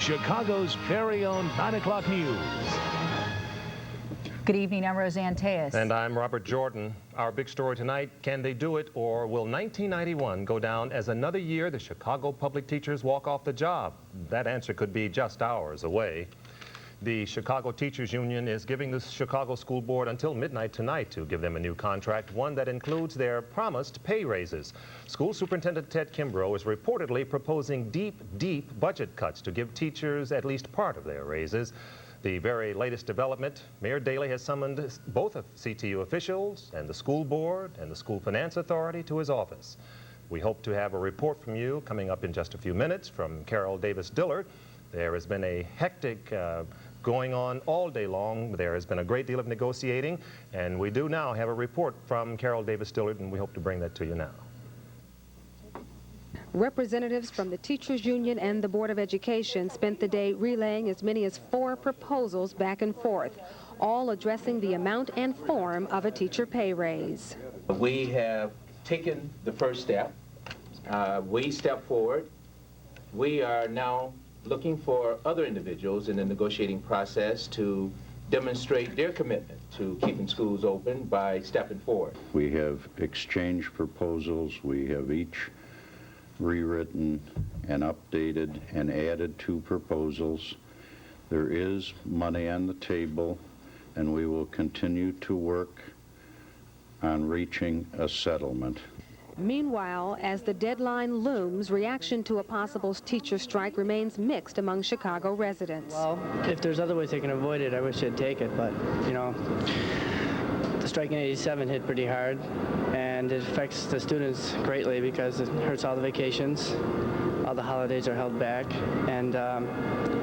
Chicago's very own 9 o'clock news. Good evening, I'm Roseanne Tejas. And I'm Robert Jordan. Our big story tonight, can they do it, or will 1991 go down as another year the Chicago public teachers walk off the job? That answer could be just hours away. The Chicago Teachers Union is giving the Chicago School Board until midnight tonight to give them a new contract, one that includes their promised pay raises. School Superintendent Ted Kimbrough is reportedly proposing deep budget cuts to give teachers at least part of their raises. The very latest development, Mayor Daley has summoned both of CTU officials and the school board and the school finance authority to his office. We hope to have a report from you coming up in just a few minutes from Carol Davis Dillard. There has been a hectic going on all day long. There has been a great deal of negotiating, and we do now have a report from Carol Davis Dillard, and we hope to bring that to you now. Representatives from the Teachers Union and the Board of Education spent the day relaying as many as 4 proposals back and forth, all addressing the amount and form of a teacher pay raise. We have taken the first step. We stepped forward. We are now looking for other individuals in the negotiating process to demonstrate their commitment to keeping schools open by stepping forward. We have exchanged proposals. We have each rewritten and updated and added 2 proposals. There is money on the table, and we will continue to work on reaching a settlement. Meanwhile, as the deadline looms, reaction to a possible teacher strike remains mixed among Chicago residents. Well, if there's other ways they can avoid it, I wish they'd take it, but, you know, the strike in '87 hit pretty hard, and it affects the students greatly because it hurts all the vacations. All the holidays are held back, and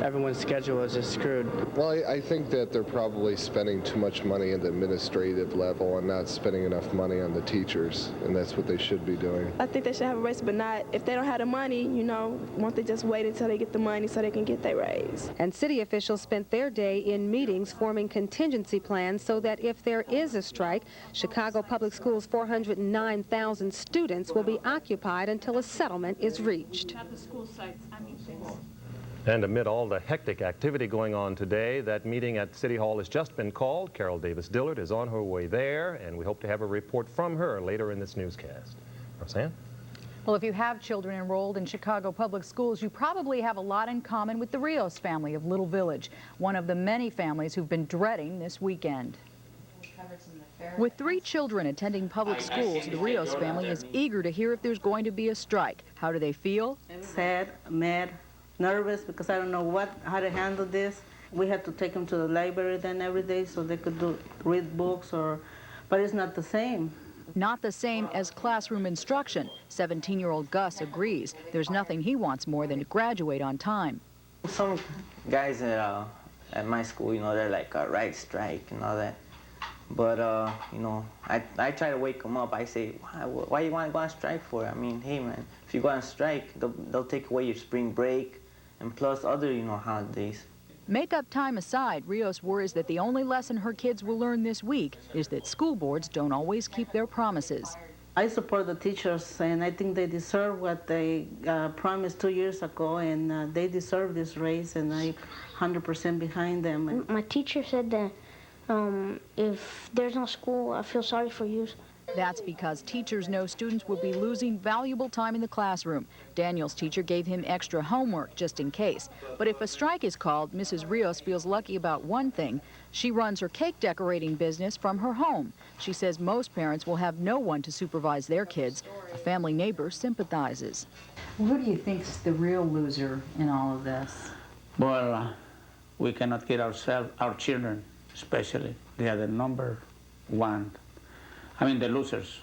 everyone's schedule is just screwed. Well, I think that they're probably spending too much money at the administrative level and not spending enough money on the teachers, and that's what they should be doing. I think they should have a raise, but not, if they don't have the money, you know, won't they just wait until they get the money so they can get their raise? And city officials spent their day in meetings forming contingency plans so that if there is a strike, Chicago Public Schools' 409,000 students will be occupied until a settlement is reached. And amid all the hectic activity going on today, that meeting at City Hall has just been called. Carol Davis Dillard is on her way there, and we hope to have a report from her later in this newscast. Roseanne? Well, if you have children enrolled in Chicago Public Schools, you probably have a lot in common with the Rios family of Little Village, one of the many families who've been dreading this weekend. With 3 children attending public schools, the Rios family is eager to hear if there's going to be a strike. How do they feel? Sad, mad, nervous, because I don't know how to handle this. We had to take them to the library then every day so they could read books, but it's not the same. Not the same as classroom instruction. 17-year-old Gus agrees. There's nothing he wants more than to graduate on time. Some guys at my school, you know, they're like a right strike and all that. But, you know, I try to wake them up. I say, why you want to go on strike for? I mean, hey, man, if you go on strike, they'll take away your spring break and plus other, you know, holidays. Make-up time aside, Rios worries that the only lesson her kids will learn this week is that school boards don't always keep their promises. I support the teachers, and I think they deserve what they promised 2 years ago, and they deserve this raise, and I'm 100% behind them. My teacher said that if there's no school, I feel sorry for you. That's because teachers know students will be losing valuable time in the classroom. Daniel's teacher gave him extra homework just in case. But if a strike is called, Mrs. Rios feels lucky about one thing. She runs her cake decorating business from her home. She says most parents will have no one to supervise their kids. A family neighbor sympathizes. Who do you think's the real loser in all of this? Well, we cannot get our children, especially. They are the number one. I mean, the losers.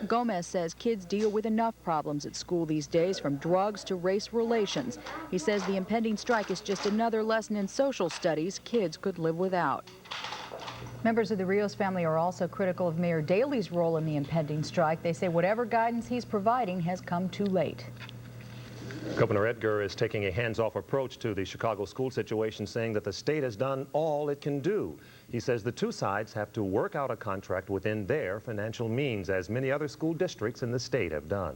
Gomez says kids deal with enough problems at school these days, from drugs to race relations. He says the impending strike is just another lesson in social studies kids could live without. Members of the Rios family are also critical of Mayor Daley's role in the impending strike. They say whatever guidance he's providing has come too late. Governor Edgar is taking a hands-off approach to the Chicago school situation, saying that the state has done all it can do. He says the two sides have to work out a contract within their financial means, as many other school districts in the state have done.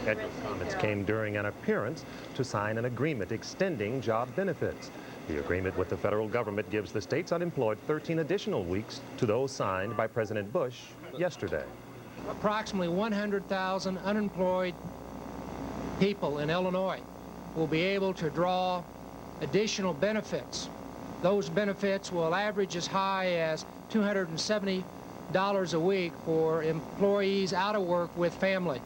Edgar's comments came during an appearance to sign an agreement extending job benefits. The agreement with the federal government gives the state's unemployed 13 additional weeks to those signed by President Bush yesterday. Approximately 100,000 unemployed people in Illinois will be able to draw additional benefits. Those benefits will average as high as $270 a week for employees out of work with family.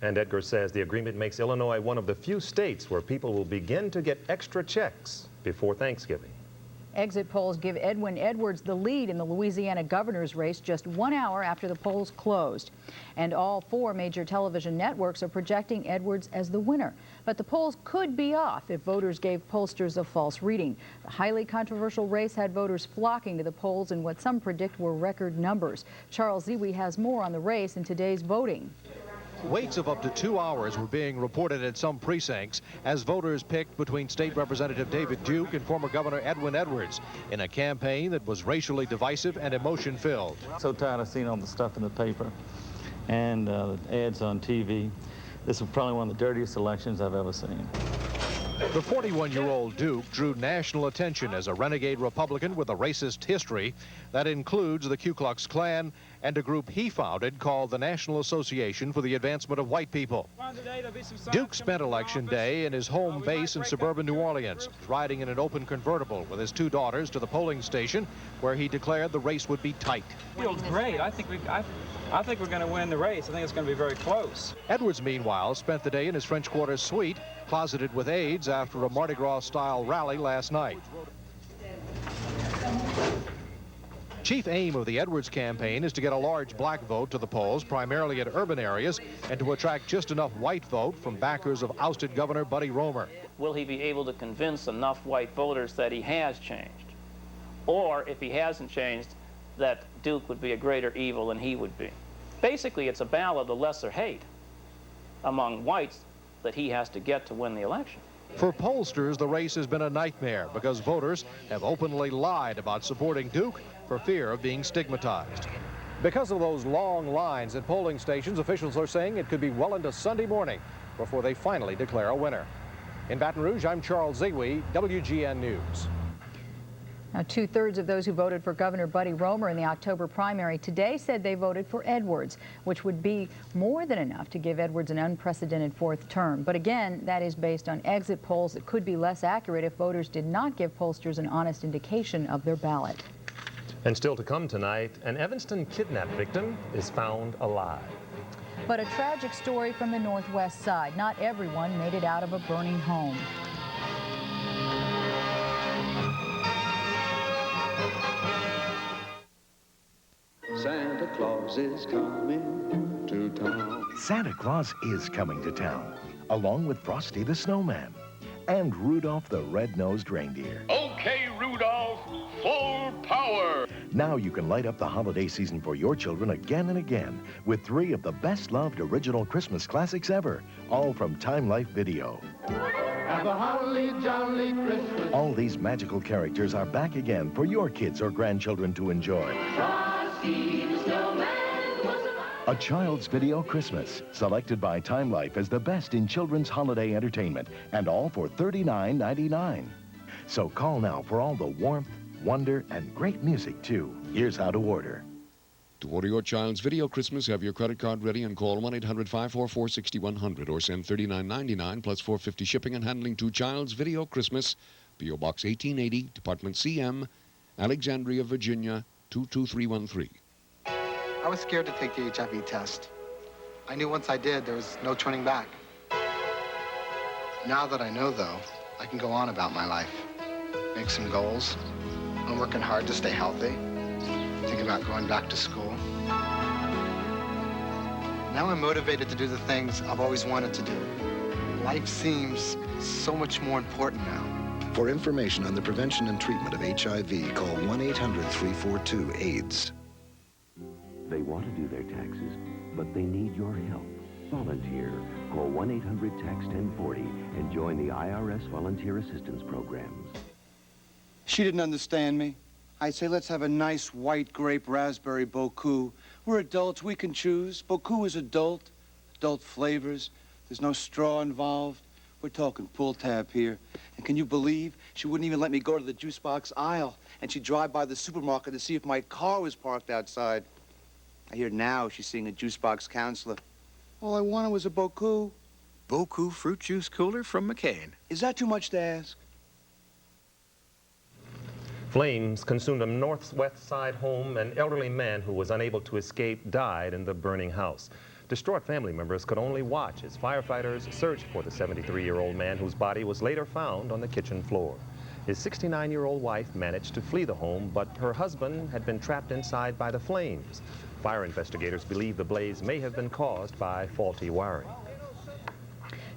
And Edgar says the agreement makes Illinois one of the few states where people will begin to get extra checks before Thanksgiving. Exit polls give Edwin Edwards the lead in the Louisiana governor's race just 1 hour after the polls closed. And all 4 major television networks are projecting Edwards as the winner. But the polls could be off if voters gave pollsters a false reading. The highly controversial race had voters flocking to the polls in what some predict were record numbers. Charles Ziwi has more on the race in today's voting. Waits of up to 2 hours were being reported at some precincts as voters picked between State Representative David Duke and former Governor Edwin Edwards in a campaign that was racially divisive and emotion-filled. So tired of seeing all the stuff in the paper and ads on TV. This is probably one of the dirtiest elections I've ever seen. The 41-year-old Duke drew national attention as a renegade Republican with a racist history that includes the Ku Klux Klan and a group he founded called the National Association for the Advancement of White People. Duke spent Election Day in his home base in suburban New Orleans, riding in an open convertible with his 2 daughters to the polling station, where he declared the race would be tight. Feels great. I think we're going to win the race. I think it's going to be very close. Edwards, meanwhile, spent the day in his French Quarter suite, closeted with aides after a Mardi Gras-style rally last night. Chief aim of the Edwards campaign is to get a large black vote to the polls, primarily in urban areas, and to attract just enough white vote from backers of ousted Governor Buddy Roemer. Will he be able to convince enough white voters that he has changed? Or, if he hasn't changed, that Duke would be a greater evil than he would be? Basically, it's a battle of the lesser hate among whites that he has to get to win the election. For pollsters, the race has been a nightmare because voters have openly lied about supporting Duke for fear of being stigmatized. Because of those long lines at polling stations, officials are saying it could be well into Sunday morning before they finally declare a winner. In Baton Rouge, I'm Charles Ziwi, WGN News. Now, 2/3 of those who voted for Governor Buddy Roemer in the October primary today said they voted for Edwards, which would be more than enough to give Edwards an unprecedented 4th term. But again, that is based on exit polls that could be less accurate if voters did not give pollsters an honest indication of their ballot. And still to come tonight, an Evanston kidnap victim is found alive. But a tragic story from the Northwest side. Not everyone made it out of a burning home. Santa Claus is coming to town. Santa Claus is coming to town, along with Frosty the Snowman and Rudolph the Red-Nosed Reindeer. Okay, Rudolph, full power. Now you can light up the holiday season for your children again and again with 3 of the best-loved original Christmas classics ever, all from Time Life Video. Have a holly jolly Christmas. All these magical characters are back again for your kids or grandchildren to enjoy. Frosty the Snowman was A Child's Video Christmas, selected by Time Life as the best in children's holiday entertainment, and all for $39.99. So call now for all the warmth, wonder, and great music, too. Here's how to order. To order your child's video Christmas, have your credit card ready and call 1-800-544-6100 or send $39.99 plus $4.50 shipping and handling to Child's Video Christmas, P.O. Box 1880, Department CM, Alexandria, Virginia, 22313. I was scared to take the HIV test. I knew once I did, there was no turning back. Now that I know, though, I can go on about my life. Make some goals. I'm working hard to stay healthy. Think about going back to school. Now I'm motivated to do the things I've always wanted to do. Life seems so much more important now. For information on the prevention and treatment of HIV, call 1-800-342-AIDS. They want to do their taxes, but they need your help. Volunteer. Call 1-800-TAX-1040 and join the IRS Volunteer Assistance Programs. She didn't understand me. I say, let's have a nice white grape raspberry Boku. We're adults, we can choose. Boku is adult flavors. There's no straw involved. We're talking pull tab here. And can you believe she wouldn't even let me go to the juice box aisle, and she'd drive by the supermarket to see if my car was parked outside. I hear now she's seeing a juice box counselor. All I wanted was a Boku. Boku fruit juice cooler from McCain. Is that too much to ask? Flames consumed a northwest side home. An elderly man who was unable to escape died in the burning house. Distraught family members could only watch as firefighters searched for the 73-year-old man whose body was later found on the kitchen floor. His 69-year-old wife managed to flee the home, but her husband had been trapped inside by the flames. Fire investigators believe the blaze may have been caused by faulty wiring.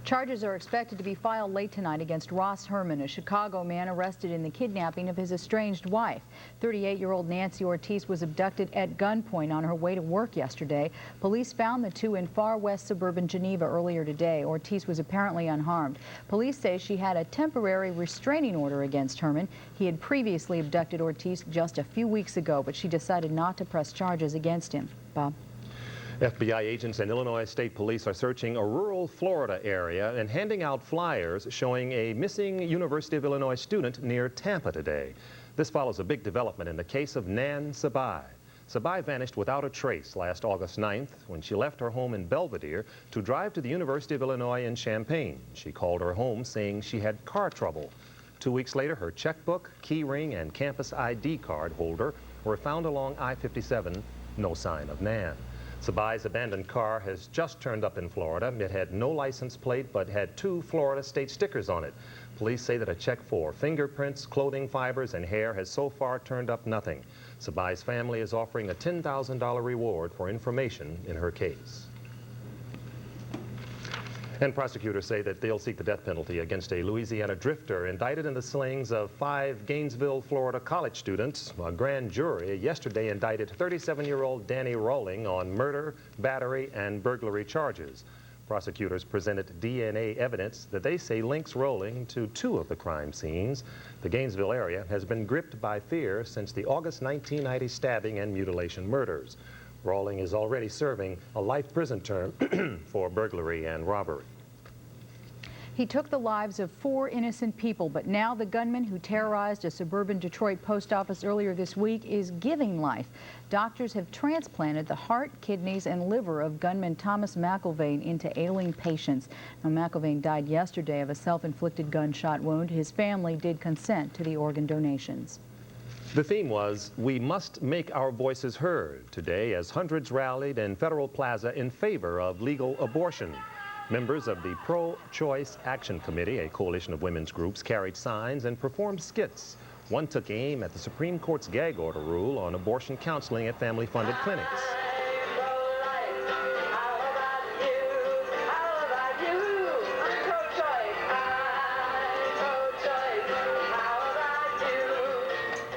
Charges are expected to be filed late tonight against Ross Herman, a Chicago man arrested in the kidnapping of his estranged wife. 38-year-old Nancy Ortiz was abducted at gunpoint on her way to work yesterday. Police found the two in far west suburban Geneva earlier today. Ortiz was apparently unharmed. Police say she had a temporary restraining order against Herman. He had previously abducted Ortiz just a few weeks ago, but she decided not to press charges against him. Bob? FBI agents and Illinois State Police are searching a rural Florida area and handing out flyers showing a missing University of Illinois student near Tampa today. This follows a big development in the case of Nan Sabai. Sabai vanished without a trace last August 9th when she left her home in Belvedere to drive to the University of Illinois in Champaign. She called her home saying she had car trouble. 2 weeks later, her checkbook, key ring, and campus ID card holder were found along I-57. No sign of Nan. Sabai's abandoned car has just turned up in Florida. It had no license plate, but had 2 Florida state stickers on it. Police say that a check for fingerprints, clothing fibers, and hair has so far turned up nothing. Sabai's family is offering a $10,000 reward for information in her case. And prosecutors say that they'll seek the death penalty against a Louisiana drifter indicted in the slayings of 5 Gainesville, Florida college students. A grand jury yesterday indicted 37-year-old Danny Rowling on murder, battery, and burglary charges. Prosecutors presented DNA evidence that they say links Rowling to 2 of the crime scenes. The Gainesville area has been gripped by fear since the August 1990 stabbing and mutilation murders. Rowling is already serving a life prison term for burglary and robbery. He took the lives of 4 innocent people, but now the gunman who terrorized a suburban Detroit post office earlier this week is giving life. Doctors have transplanted the heart, kidneys, and liver of gunman Thomas McIlvaine into ailing patients. Now, McIlvaine died yesterday of a self-inflicted gunshot wound. His family did consent to the organ donations. The theme was, "We must make our voices heard," today as hundreds rallied in Federal Plaza in favor of legal abortion. Members of the Pro-Choice Action Committee, a coalition of women's groups, carried signs and performed skits. One took aim at the Supreme Court's gag order rule on abortion counseling at family-funded clinics.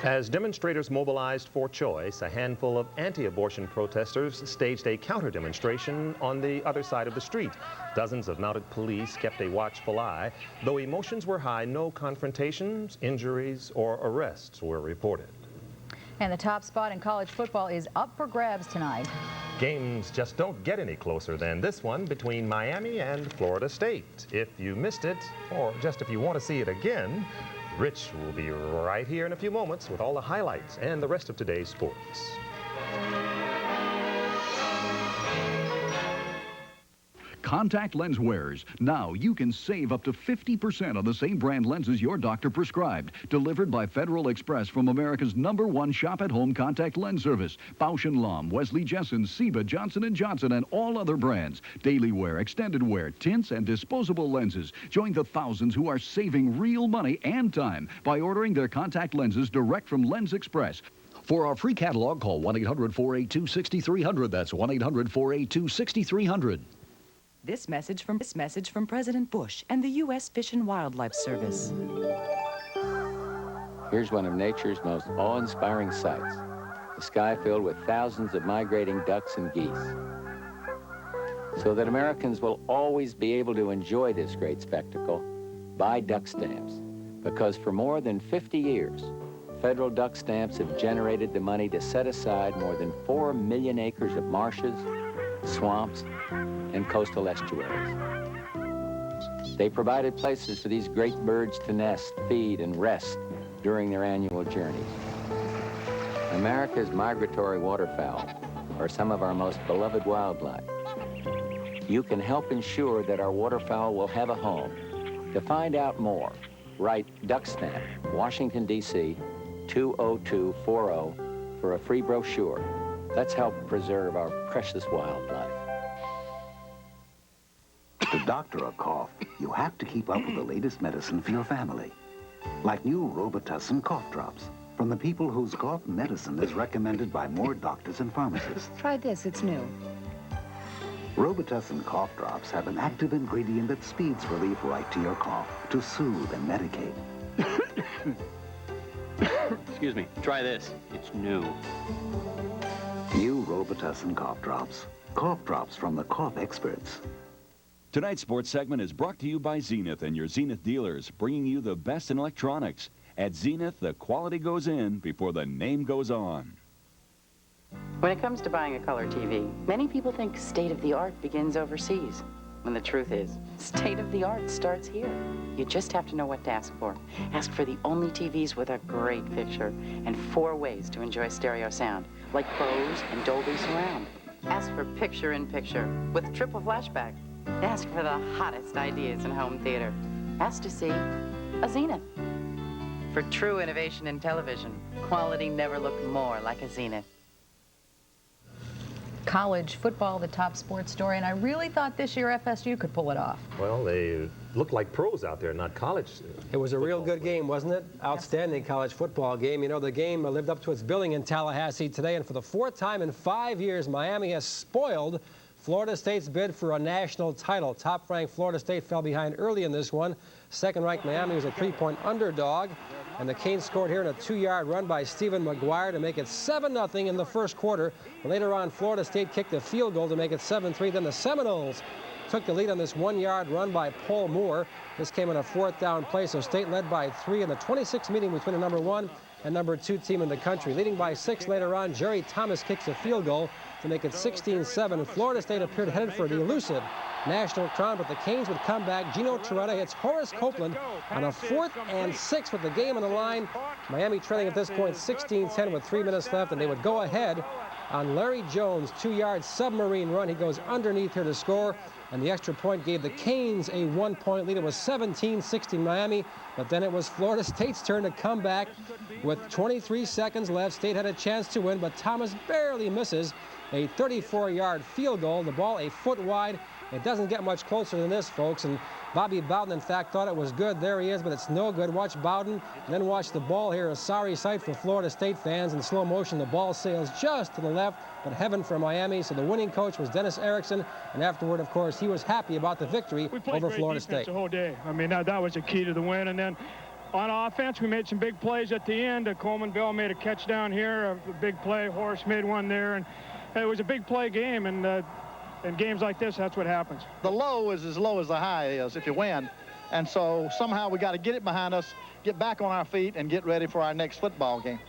As demonstrators mobilized for choice, a handful of anti-abortion protesters staged a counter-demonstration on the other side of the street. Dozens of mounted police kept a watchful eye. Though emotions were high, no confrontations, injuries, or arrests were reported. And the top spot in college football is up for grabs tonight. Games just don't get any closer than this one between Miami and Florida State. If you missed it, or just if you want to see it again, Rich will be right here in a few moments with all the highlights and the rest of today's sports. Contact lens wearers. Now you can save up to 50% on the same brand lenses your doctor prescribed. Delivered by Federal Express from America's #1 shop-at-home contact lens service. Bausch & Lomb, Wesley Jessen, Seba, Johnson & Johnson, and all other brands. Daily wear, extended wear, tints, and disposable lenses. Join the thousands who are saving real money and time by ordering their contact lenses direct from Lens Express. For our free catalog, call 1-800-482-6300. That's 1-800-482-6300. This message from President Bush and the U.S. Fish and Wildlife Service. Here's one of nature's most awe-inspiring sights. The sky filled with thousands of migrating ducks and geese. So that Americans will always be able to enjoy this great spectacle, buy duck stamps. Because for more than 50 years, federal duck stamps have generated the money to set aside more than 4 million acres of marshes, swamps, and coastal estuaries. They provided places for these great birds to nest, feed, and rest during their annual journeys. America's migratory waterfowl are some of our most beloved wildlife. You can help ensure that our waterfowl will have a home. To find out more, write Duck Stamp, Washington, D.C., 20240 for a free brochure. Let's help preserve our precious wildlife. To doctor a cough, you have to keep up with the latest medicine for your family. Like new Robitussin cough drops from the people whose cough medicine is recommended by more doctors and pharmacists. Try this, it's new. Robitussin cough drops have an active ingredient that speeds relief right to your cough to soothe and medicate. Excuse me, try this, it's new. New Robitussin cough drops from the cough experts. Tonight's sports segment is brought to you by Zenith and your Zenith dealers, bringing you the best in electronics. At Zenith, the quality goes in before the name goes on. When it comes to buying a color TV, many people think state-of-the-art begins overseas, when the truth is, state-of-the-art starts here. You just have to know what to ask for. Ask for the only TVs with a great picture and 4 ways to enjoy stereo sound, like Bose and Dolby Surround. Ask for picture-in-picture with triple flashback. Ask for the hottest ideas in home theater. Ask to see a Zenith. For true innovation in television, quality never looked more like a Zenith. College football, the top sports story, and I really thought this year FSU could pull it off. Well, they look like pros out there, not college. It was a real good game, wasn't it? Outstanding college football game. You know, the game lived up to its billing in Tallahassee today, and for the 4th time in 5 years, Miami has spoiled Florida State's bid for a national title. Top-ranked Florida State fell behind early in this one. Second-ranked Miami was a 3-point underdog. And the Canes scored here in a 2-yard run by Stephen McGuire to make it 7-0 in the first quarter. Later on, Florida State kicked a field goal to make it 7-3. Then the Seminoles took the lead on this 1-yard run by Paul Moore. This came in a 4th down play, so State led by 3 in the 26th meeting between the number 1 and number 2 team in the country. Leading by 6 later on, Jerry Thomas kicks a field goal to make it 16-7. Florida State appeared headed for the elusive national crown, but the Canes would come back. Gino Torretta hits Horace Copeland on a 4th and 6 with the game on the line. Miami trailing at this point 16-10 with 3 minutes left, and they would go ahead on Larry Jones' 2-yard submarine run. He goes underneath here to score, and the extra point gave the Canes a 1-point lead. It was 17-16 Miami, but then it was Florida State's turn to come back with 23 seconds left. State had a chance to win, but Thomas barely misses a 34-yard field goal. The ball a foot wide. It doesn't get much closer than this, folks, and Bobby Bowden, in fact, thought it was good. There he is, but it's no good. Watch Bowden, and then watch the ball here. A sorry sight for Florida State fans. In slow motion, the ball sails just to the left, but heaven for Miami. So the winning coach was Dennis Erickson, and afterward, of course, he was happy about the victory over Florida State. The whole day. I mean, that was the key to the win. And then on offense, we made some big plays at the end. Coleman Bell made a catch down here, a big play. Horace made one there, and it was a big play game. And in games like this, that's what happens. The low is as low as the high is if you win. And so somehow we got to get it behind us, get back on our feet, and get ready for our next football game.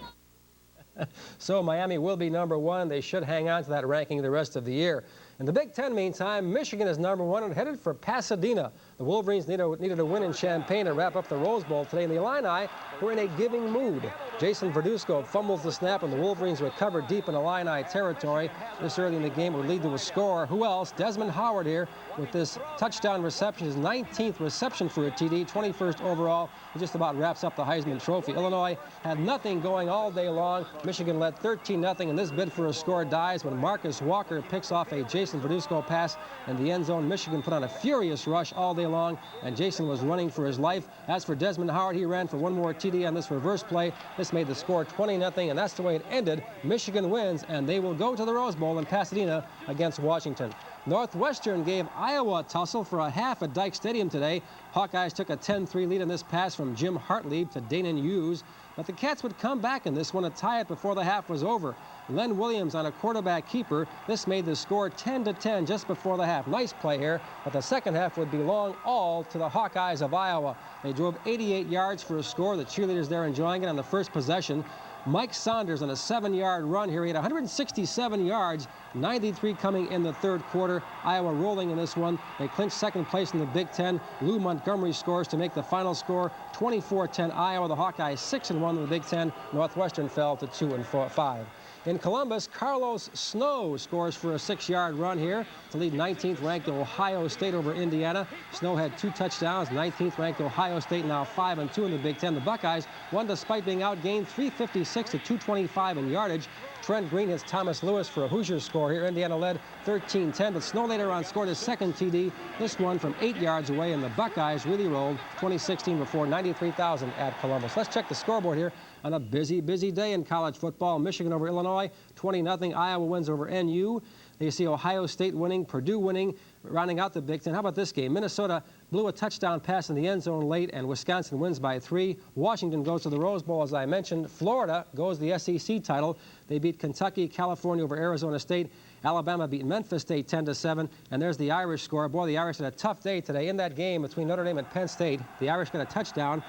So Miami will be number 1. They should hang on to that ranking the rest of the year. In the Big Ten, meantime, Michigan is number 1 and headed for Pasadena. The Wolverines needed a win in Champaign to wrap up the Rose Bowl today, and the Illini were in a giving mood. Jason Verduzco fumbles the snap, and the Wolverines recover deep in Illini territory. This early in the game would lead to a score. Who else? Desmond Howard here with this touchdown reception, his 19th reception for a TD, 21st overall. He just about wraps up the Heisman Trophy. Illinois had nothing going all day long. Michigan led 13-0, and this bid for a score dies when Marcus Walker picks off a Jason Verduzco pass in the end zone. Michigan put on a furious rush all day long, and Jason was running for his life. As for Desmond Howard, he ran for one more TD on this reverse play. This made the score 20-0, and that's the way it ended. Michigan wins, and they will go to the Rose Bowl in Pasadena against Washington. Northwestern gave Iowa a tussle for a half at Dyke Stadium today. Hawkeyes took a 10-3 lead in this pass from Jim Hartlieb to Danon Hughes. But the Cats would come back in this one to tie it before the half was over. Len Williams on a quarterback keeper. This made the score 10-10 just before the half. Nice play here, but the second half would belong all to the Hawkeyes of Iowa. They drove 88 yards for a score. The cheerleaders there enjoying it on the first possession. Mike Saunders on a 7-yard run here. He had 167 yards, 93 coming in the third quarter. Iowa rolling in this one. They clinched second place in the Big Ten. Lou Montgomery scores to make the final score 24-10 Iowa. The Hawkeyes 6-1 in the Big Ten. Northwestern fell to 2-5. In Columbus, Carlos Snow scores for a 6-yard run here to lead 19th-ranked Ohio State over Indiana. Snow had 2 touchdowns. 19th-ranked Ohio State now 5-2 in the Big Ten. The Buckeyes won despite being outgained 356 to 225 in yardage. Trent Green hits Thomas Lewis for a Hoosier score here. Indiana led 13-10, but Snow later on scored his second TD, this one from 8 yards away, and the Buckeyes really rolled 2016 before 93,000 at Columbus. Let's check the scoreboard here on a busy, busy day in college football. Michigan over Illinois, 20-0. Iowa wins over NU. You see Ohio State winning, Purdue winning, rounding out the Big Ten. How about this game? Minnesota blew a touchdown pass in the end zone late, and Wisconsin wins by 3. Washington goes to the Rose Bowl, as I mentioned. Florida goes to the SEC title. They beat Kentucky, California over Arizona State. Alabama beat Memphis State 10-7. And there's the Irish score. Boy, the Irish had a tough day today. In that game between Notre Dame and Penn State, the Irish got a touchdown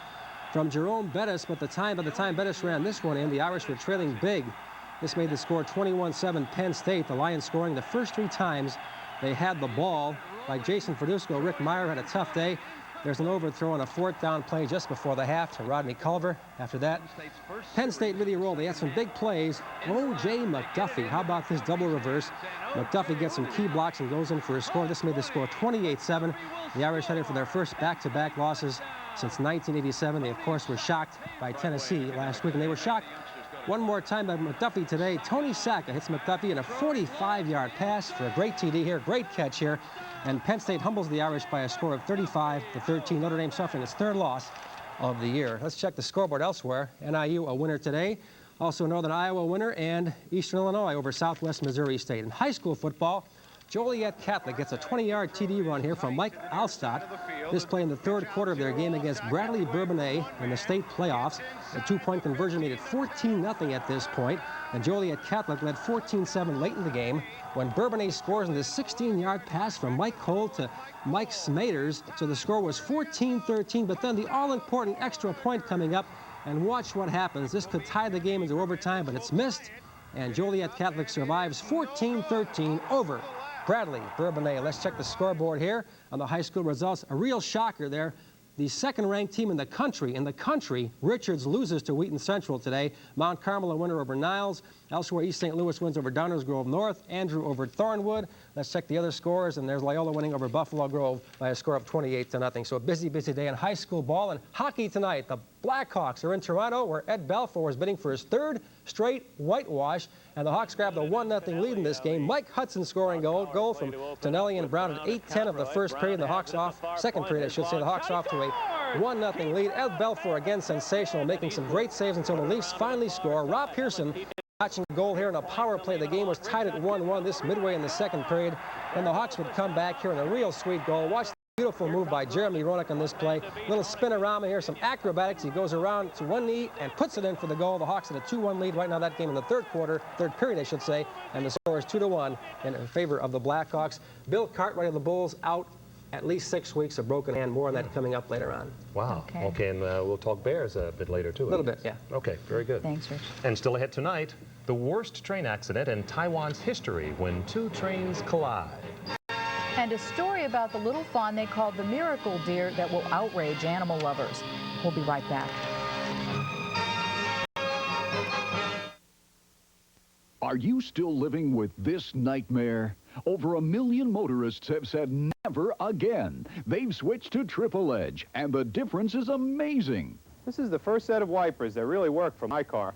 from Jerome Bettis, but by the time Bettis ran this one in, the Irish were trailing big. This made the score 21-7 Penn State. The Lions scoring the first 3 times they had the ball. Like Jason Ferdusco, Rick Meyer had a tough day. There's an overthrow on a 4th down play just before the half to Rodney Culver. After that, Penn State really rolled. They had some big plays. O.J. McDuffie, how about this double reverse? McDuffie gets some key blocks and goes in for a score. This made the score 28-7. The Irish headed for their first back-to-back losses since 1987. They, of course, were shocked by Tennessee last week, and they were shocked one more time by McDuffie today. Tony Sacca hits McDuffie in a 45-yard pass for a great TD here, great catch here. And Penn State humbles the Irish by a score of 35-13. Notre Dame suffering its 3rd loss of the year. Let's check the scoreboard elsewhere. NIU a winner today. Also Northern Iowa winner, and Eastern Illinois over Southwest Missouri State. In high school football, Joliet Catholic gets a 20-yard TD run here from Mike Alstott. This play in the 3rd quarter of their game against Bradley Bourbonnais in the state playoffs. The 2-point conversion made it 14-0 at this point, and Joliet Catholic led 14-7 late in the game when Bourbonnais scores in this 16-yard pass from Mike Cole to Mike Smaders. So the score was 14-13, but then the all-important extra point coming up, and watch what happens. This could tie the game into overtime, but it's missed, and Joliet Catholic survives 14-13 over Bradley Bourbonnais. Let's check the scoreboard here on the high school results. A real shocker there. The 2nd-ranked team in the country, Richards loses to Wheaton Central today. Mount Carmel a winner over Niles. Elsewhere, East St. Louis wins over Downers Grove North. Andrew over Thornwood. Let's check the other scores, and there's Loyola winning over Buffalo Grove by a score of 28-0. So a busy, busy day in high school ball. And hockey tonight, the Blackhawks are in Toronto, where Ed Balfour is bidding for his 3rd straight whitewash, and the Hawks grabbed a 1-0 lead in this game. Mike Hudson scoring goal from Tonelli and Brown at 8:10 of the first period. The Hawks off, second period I should say, the Hawks off to a 1-0 lead. Ed Balfour again sensational, making some great saves until the Leafs finally score. Rob Pearson notching a goal here in a power play. The game was tied at 1-1 this midway in the second period, and the Hawks would come back here in a real sweet goal. Watch the beautiful move by Jeremy Roenick on this play. Little spin-a-rama here, some acrobatics. He goes around to one knee and puts it in for the goal. The Hawks had a 2-1 lead right now, that game in the third period I should say, and the score is 2-1 in favor of the Blackhawks. Bill Cartwright of the Bulls out at least 6 weeks, a broken hand. More on that coming up later on. Wow. Okay, and we'll talk Bears a bit later, too. A little bit, yeah. Okay, very good. Thanks, Rich. And still ahead tonight, the worst train accident in Taiwan's history when 2 trains collide. And a story about the little fawn they called the miracle deer that will outrage animal lovers. We'll be right back. Are you still living with this nightmare? Over 1 million motorists have said never again. They've switched to Triple Edge, and the difference is amazing. This is the first set of wipers that really work for my car.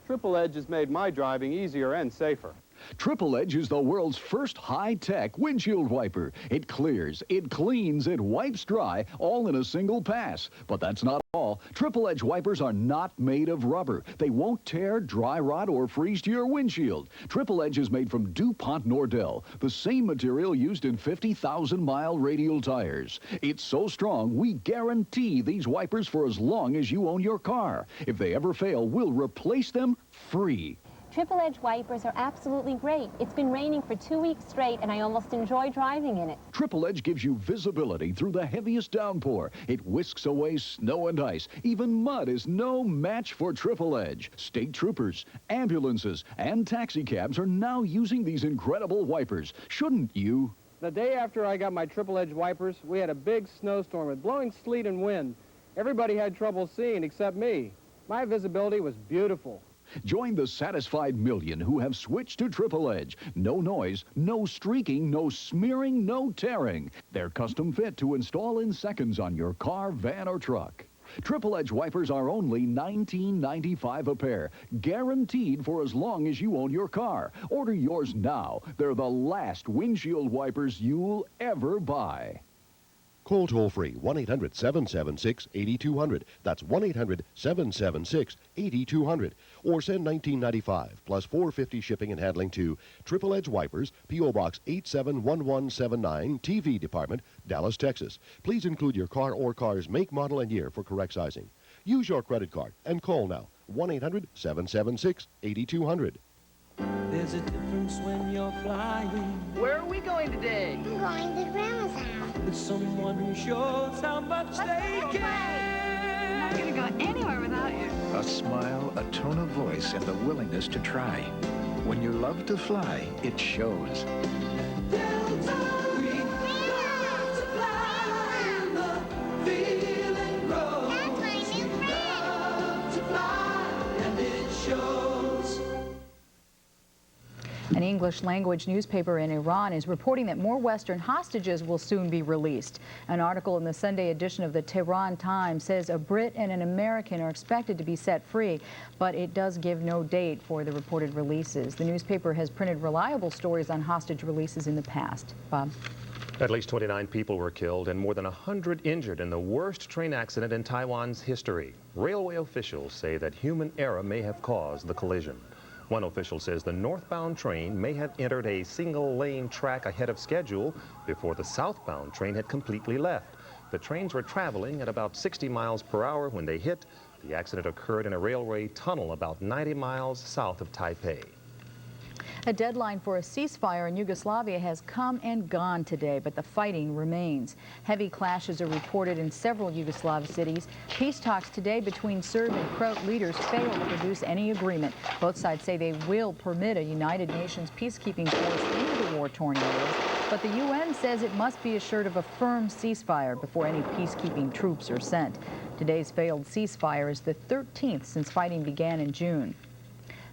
Triple Edge has made my driving easier and safer. Triple Edge is the world's first high-tech windshield wiper. It clears, it cleans, it wipes dry, all in a single pass. But that's not all. Triple Edge wipers are not made of rubber. They won't tear, dry rot, or freeze to your windshield. Triple Edge is made from DuPont Nordell, the same material used in 50,000-mile radial tires. It's so strong, we guarantee these wipers for as long as you own your car. If they ever fail, we'll replace them free. Triple Edge wipers are absolutely great. It's been raining for 2 weeks straight, and I almost enjoy driving in it. Triple Edge gives you visibility through the heaviest downpour. It whisks away snow and ice. Even mud is no match for Triple Edge. State troopers, ambulances, and taxi cabs are now using these incredible wipers. Shouldn't you? The day after I got my Triple Edge wipers, we had a big snowstorm with blowing sleet and wind. Everybody had trouble seeing except me. My visibility was beautiful. Join the satisfied million who have switched to Triple Edge. No noise, no streaking, no smearing, no tearing. They're custom fit to install in seconds on your car, van, or truck. Triple Edge wipers are only $19.95 a pair, guaranteed for as long as you own your car. Order yours now. They're the last windshield wipers you'll ever buy. Call toll-free 1-800-776-8200. That's 1-800-776-8200. Or send $19.95 plus $4.50 shipping and handling to Triple Edge Wipers, P.O. Box 871179, TV Department, Dallas, Texas. Please include your car or car's make, model, and year for correct sizing. Use your credit card and call now. 1-800-776-8200. There's a difference when you're flying. Where are we going today? I'm going to Grandma's house. With someone who shows how much they care. I'm not going to go anywhere without you. A smile, a tone of voice, and the willingness to try. When you love to fly, it shows. An English-language newspaper in Iran is reporting that more Western hostages will soon be released. An article in the Sunday edition of the Tehran Times says a Brit and an American are expected to be set free, but it does give no date for the reported releases. The newspaper has printed reliable stories on hostage releases in the past. Bob? At least 29 people were killed and more than 100 injured in the worst train accident in Taiwan's history. Railway officials say that human error may have caused the collision. One official says the northbound train may have entered a single-lane track ahead of schedule before the southbound train had completely left. The trains were traveling at about 60 miles per hour when they hit. The accident occurred in a railway tunnel about 90 miles south of Taipei. A deadline for a ceasefire in Yugoslavia has come and gone today, but the fighting remains. Heavy clashes are reported in several Yugoslav cities. Peace talks today between Serb and Croat leaders failed to produce any agreement. Both sides say they will permit a United Nations peacekeeping force into the war-torn areas, but the UN says it must be assured of a firm ceasefire before any peacekeeping troops are sent. Today's failed ceasefire is the 13th since fighting began in June.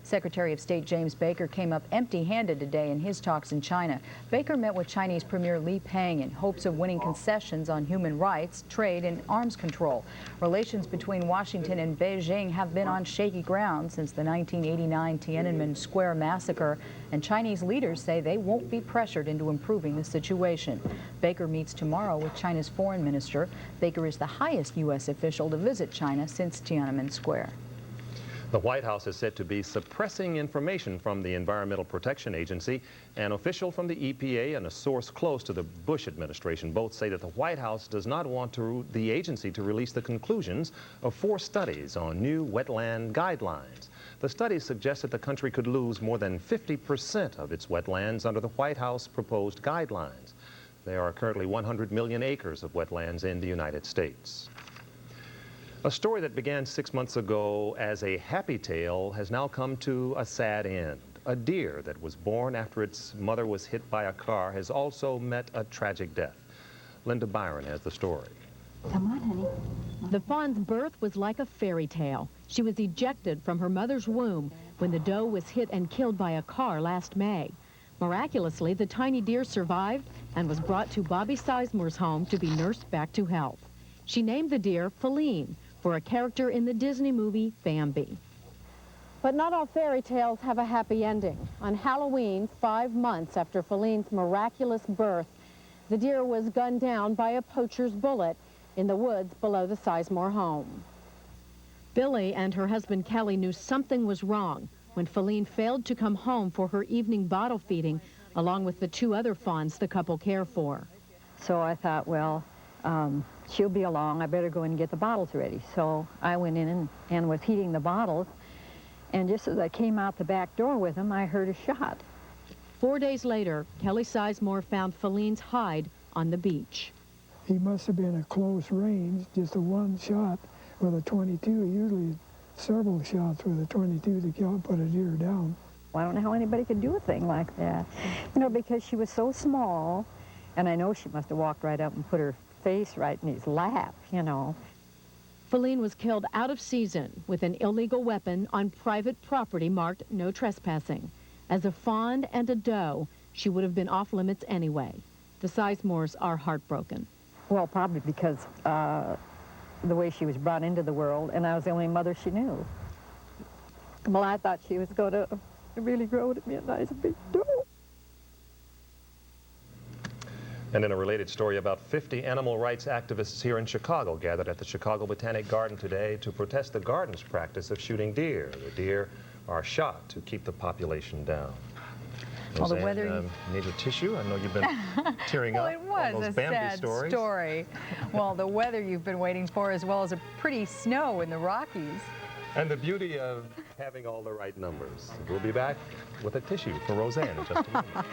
Secretary of State James Baker came up empty-handed today in his talks in China. Baker met with Chinese Premier Li Peng in hopes of winning concessions on human rights, trade, and arms control. Relations between Washington and Beijing have been on shaky ground since the 1989 Tiananmen Square massacre, and Chinese leaders say they won't be pressured into improving the situation. Baker meets tomorrow with China's foreign minister. Baker is the highest U.S. official to visit China since Tiananmen Square. The White House is said to be suppressing information from the Environmental Protection Agency. An official from the EPA and a source close to the Bush administration both say that the White House does not want the agency to release the conclusions of 4 studies on new wetland guidelines. The studies suggest that the country could lose more than 50% of its wetlands under the White House proposed guidelines. There are currently 100 million acres of wetlands in the United States. A story that began 6 months ago as a happy tale has now come to a sad end. A deer that was born after its mother was hit by a car has also met a tragic death. Linda Byron has the story. Come on, honey. The fawn's birth was like a fairy tale. She was ejected from her mother's womb when the doe was hit and killed by a car last May. Miraculously, the tiny deer survived and was brought to Bobby Sizemore's home to be nursed back to health. She named the deer Feline, for a character in the Disney movie Bambi. But not all fairy tales have a happy ending. On Halloween, 5 months after Feline's miraculous birth, the deer was gunned down by a poacher's bullet in the woods below the Sizemore home. Billy and her husband Kelly knew something was wrong when Feline failed to come home for her evening bottle feeding, along with the 2 other fawns the couple care for. So I thought, well, she'll be along. I better go and get the bottles ready. So I went in and was heating the bottles. And just as I came out the back door with them, I heard a shot. 4 days later, Kelly Sizemore found Feline's hide on the beach. He must have been a close range, just a one shot with a 22. Usually several shots with a 22 to put a deer down. I don't know how anybody could do a thing like that. You know, because she was so small, and I know she must have walked right up and put her face right in his lap, you know. Feline was killed out of season with an illegal weapon on private property marked no trespassing. As a fawn and a doe, she would have been off limits anyway. The Sizemores are heartbroken. Well, probably because the way she was brought into the world, and I was the only mother she knew. Well, I thought she was going to really grow to be a nice big doe. And in a related story, about 50 animal rights activists here in Chicago gathered at the Chicago Botanic Garden today to protest the garden's practice of shooting deer. The deer are shot to keep the population down. Well, the Roseanne, weather need a tissue? I know you've been tearing well, up it was on those a Bambi sad stories. story. Well, the weather you've been waiting for, as well as a pretty snow in the Rockies. And the beauty of having all the right numbers. We'll be back with a tissue for Roseanne in just a moment.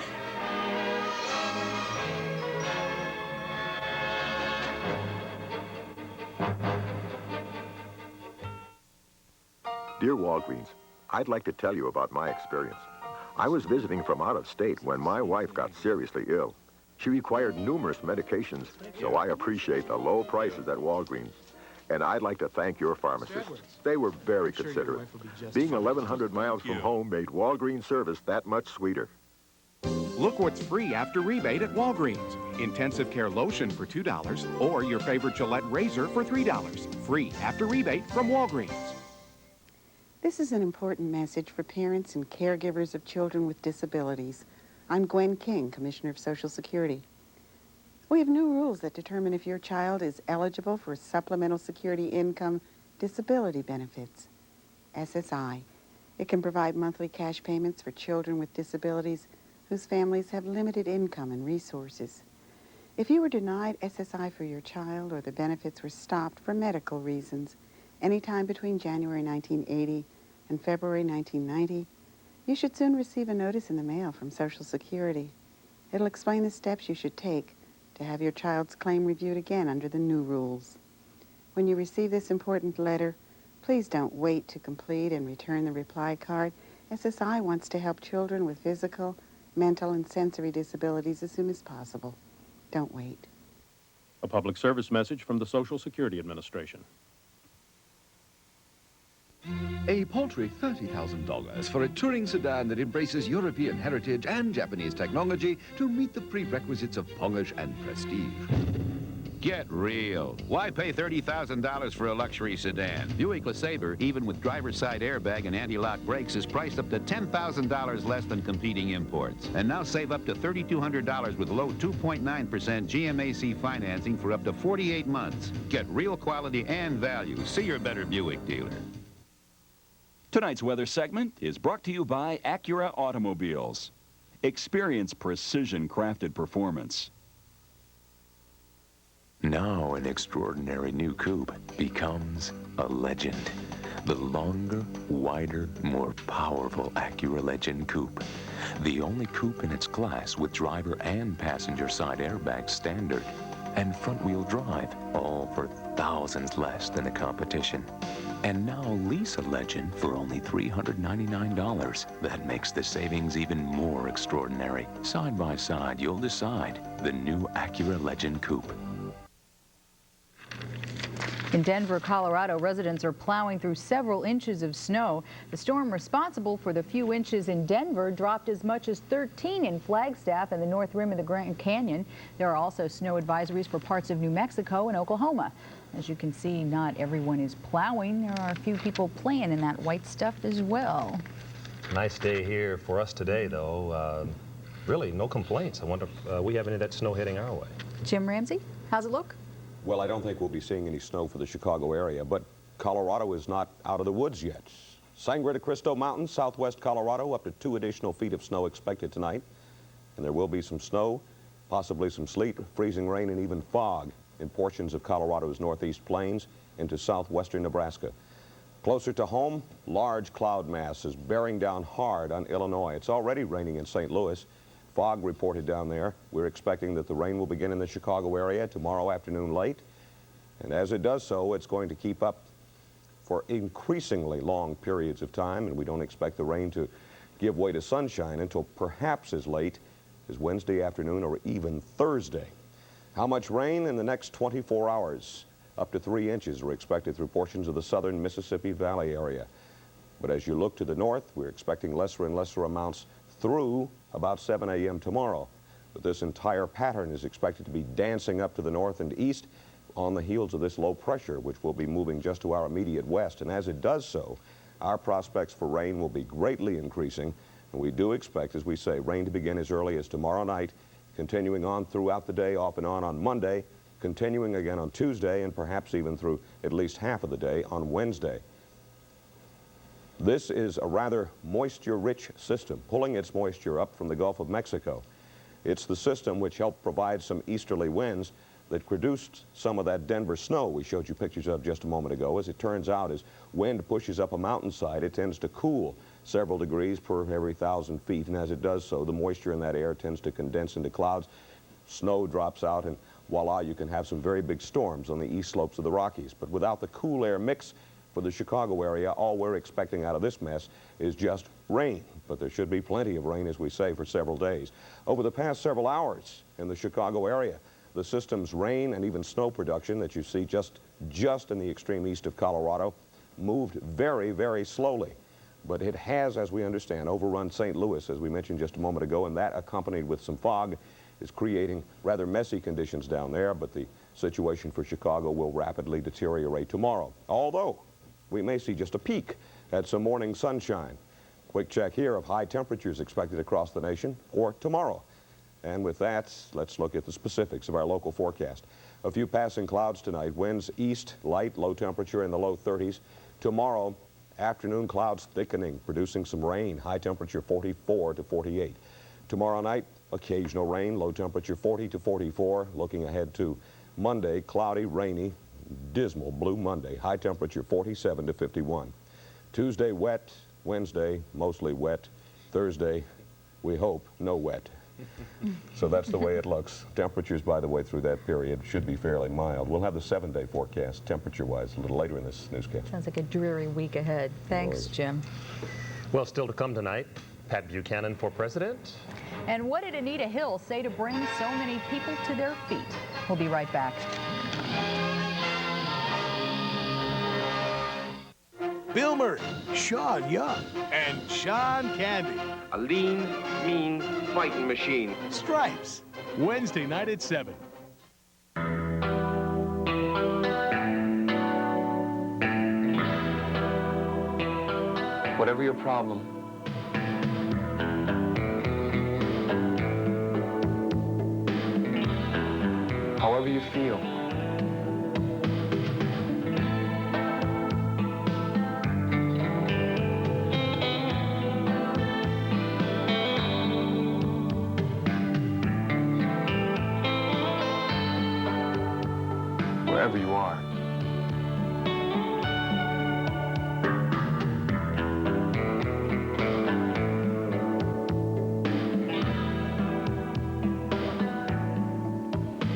Dear Walgreens, I'd like to tell you about my experience. I was visiting from out of state when my wife got seriously ill. She required numerous medications, so I appreciate the low prices at Walgreens. And I'd like to thank your pharmacists. They were very considerate. Being 1,100 miles from home made Walgreens service that much sweeter. Look what's free after rebate at Walgreens. Intensive Care Lotion for $2 or your favorite Gillette razor for $3. Free after rebate from Walgreens. This is an important message for parents and caregivers of children with disabilities. I'm Gwen King, Commissioner of Social Security. We have new rules that determine if your child is eligible for Supplemental Security Income Disability Benefits, SSI. It can provide monthly cash payments for children with disabilities whose families have limited income and resources. If you were denied SSI for your child or the benefits were stopped for medical reasons, anytime between January 1980 and February 1990, you should soon receive a notice in the mail from Social Security. It'll explain the steps you should take to have your child's claim reviewed again under the new rules. When you receive this important letter, please don't wait to complete and return the reply card. SSI wants to help children with physical, mental, and sensory disabilities as soon as possible. Don't wait. A public service message from the Social Security Administration. A paltry $30,000 for a touring sedan that embraces European heritage and Japanese technology to meet the prerequisites of polish and prestige. Get real. Why pay $30,000 for a luxury sedan? Buick LeSabre, even with driver's side airbag and anti-lock brakes, is priced up to $10,000 less than competing imports. And now save up to $3,200 with low 2.9% GMAC financing for up to 48 months. Get real quality and value. See your better Buick dealer. Tonight's weather segment is brought to you by Acura Automobiles. Experience precision-crafted performance. Now an extraordinary new coupe becomes a legend. The longer, wider, more powerful Acura Legend Coupe. The only coupe in its class with driver and passenger side airbags standard. And front-wheel drive, all for thousands less than the competition. And now lease a Legend for only $399. That makes the savings even more extraordinary. Side by side, you'll decide. The new Acura Legend Coupe. In Denver, Colorado, residents are plowing through several inches of snow. The storm responsible for the few inches in Denver dropped as much as 13 in Flagstaff and the north rim of the Grand Canyon. There are also snow advisories for parts of New Mexico and Oklahoma. As you can see, not everyone is plowing. There are a few people playing in that white stuff as well. Nice day here for us today, though. Really, no complaints. I wonder if we have any of that snow heading our way. Jim Ramsey, how's it look? Well, I don't think we'll be seeing any snow for the Chicago area, but Colorado is not out of the woods yet. Sangre de Cristo Mountains, southwest Colorado, up to 2 additional feet of snow expected tonight. And there will be some snow, possibly some sleet, freezing rain, and even fog in portions of Colorado's northeast plains into southwestern Nebraska. Closer to home, large cloud mass is bearing down hard on Illinois. It's already raining in St. Louis. Fog reported down there. We're expecting that the rain will begin in the Chicago area tomorrow afternoon late. And as it does so, it's going to keep up for increasingly long periods of time, and we don't expect the rain to give way to sunshine until perhaps as late as Wednesday afternoon or even Thursday. How much rain in the next 24 hours? Up to 3 inches are expected through portions of the southern Mississippi Valley area. But as you look to the north, we're expecting lesser and lesser amounts through about 7 a.m. tomorrow. But this entire pattern is expected to be dancing up to the north and east on the heels of this low pressure, which will be moving just to our immediate west. And as it does so, our prospects for rain will be greatly increasing. And we do expect, as we say, rain to begin as early as tomorrow night, continuing on throughout the day, off and on Monday, continuing again on Tuesday, and perhaps even through at least half of the day on Wednesday. This is a rather moisture-rich system, pulling its moisture up from the Gulf of Mexico. It's the system which helped provide some easterly winds that produced some of that Denver snow we showed you pictures of just a moment ago. As it turns out, as wind pushes up a mountainside, it tends to cool several degrees per every 1,000 feet, and as it does so, the moisture in that air tends to condense into clouds. Snow drops out, and voila, you can have some very big storms on the east slopes of the Rockies. But without the cool air mix for the Chicago area, all we're expecting out of this mess is just rain. But there should be plenty of rain, as we say, for several days. Over the past several hours in the Chicago area, the system's rain and even snow production that you see just in the extreme east of Colorado moved very, very slowly. But it has, as we understand, overrun St. Louis, as we mentioned just a moment ago, and that, accompanied with some fog, is creating rather messy conditions down there. But the situation for Chicago will rapidly deteriorate tomorrow, although we may see just a peek at some morning sunshine. Quick check here of high temperatures expected across the nation for tomorrow. And with that, let's look at the specifics of our local forecast. A few passing clouds tonight, winds east, light, low temperature in the low 30s. Tomorrow, afternoon clouds thickening, producing some rain, high temperature 44 to 48. Tomorrow night, occasional rain, low temperature 40 to 44. Looking ahead to Monday, cloudy, rainy, dismal blue Monday, high temperature 47 to 51. Tuesday, wet. Wednesday, mostly wet. Thursday, we hope, no wet. So that's the way it looks. Temperatures, by the way, through that period should be fairly mild. We'll have the 7-day forecast, temperature-wise, a little later in this newscast. Sounds like a dreary week ahead. Thanks, Jim. Well, still to come tonight, Pat Buchanan for president. And what did Anita Hill say to bring so many people to their feet? We'll be right back. Bill Murray, Sean Young, and Sean Candy. A lean, mean fighting machine. Stripes, Wednesday night at 7. Whatever your problem, however you feel, wherever you are.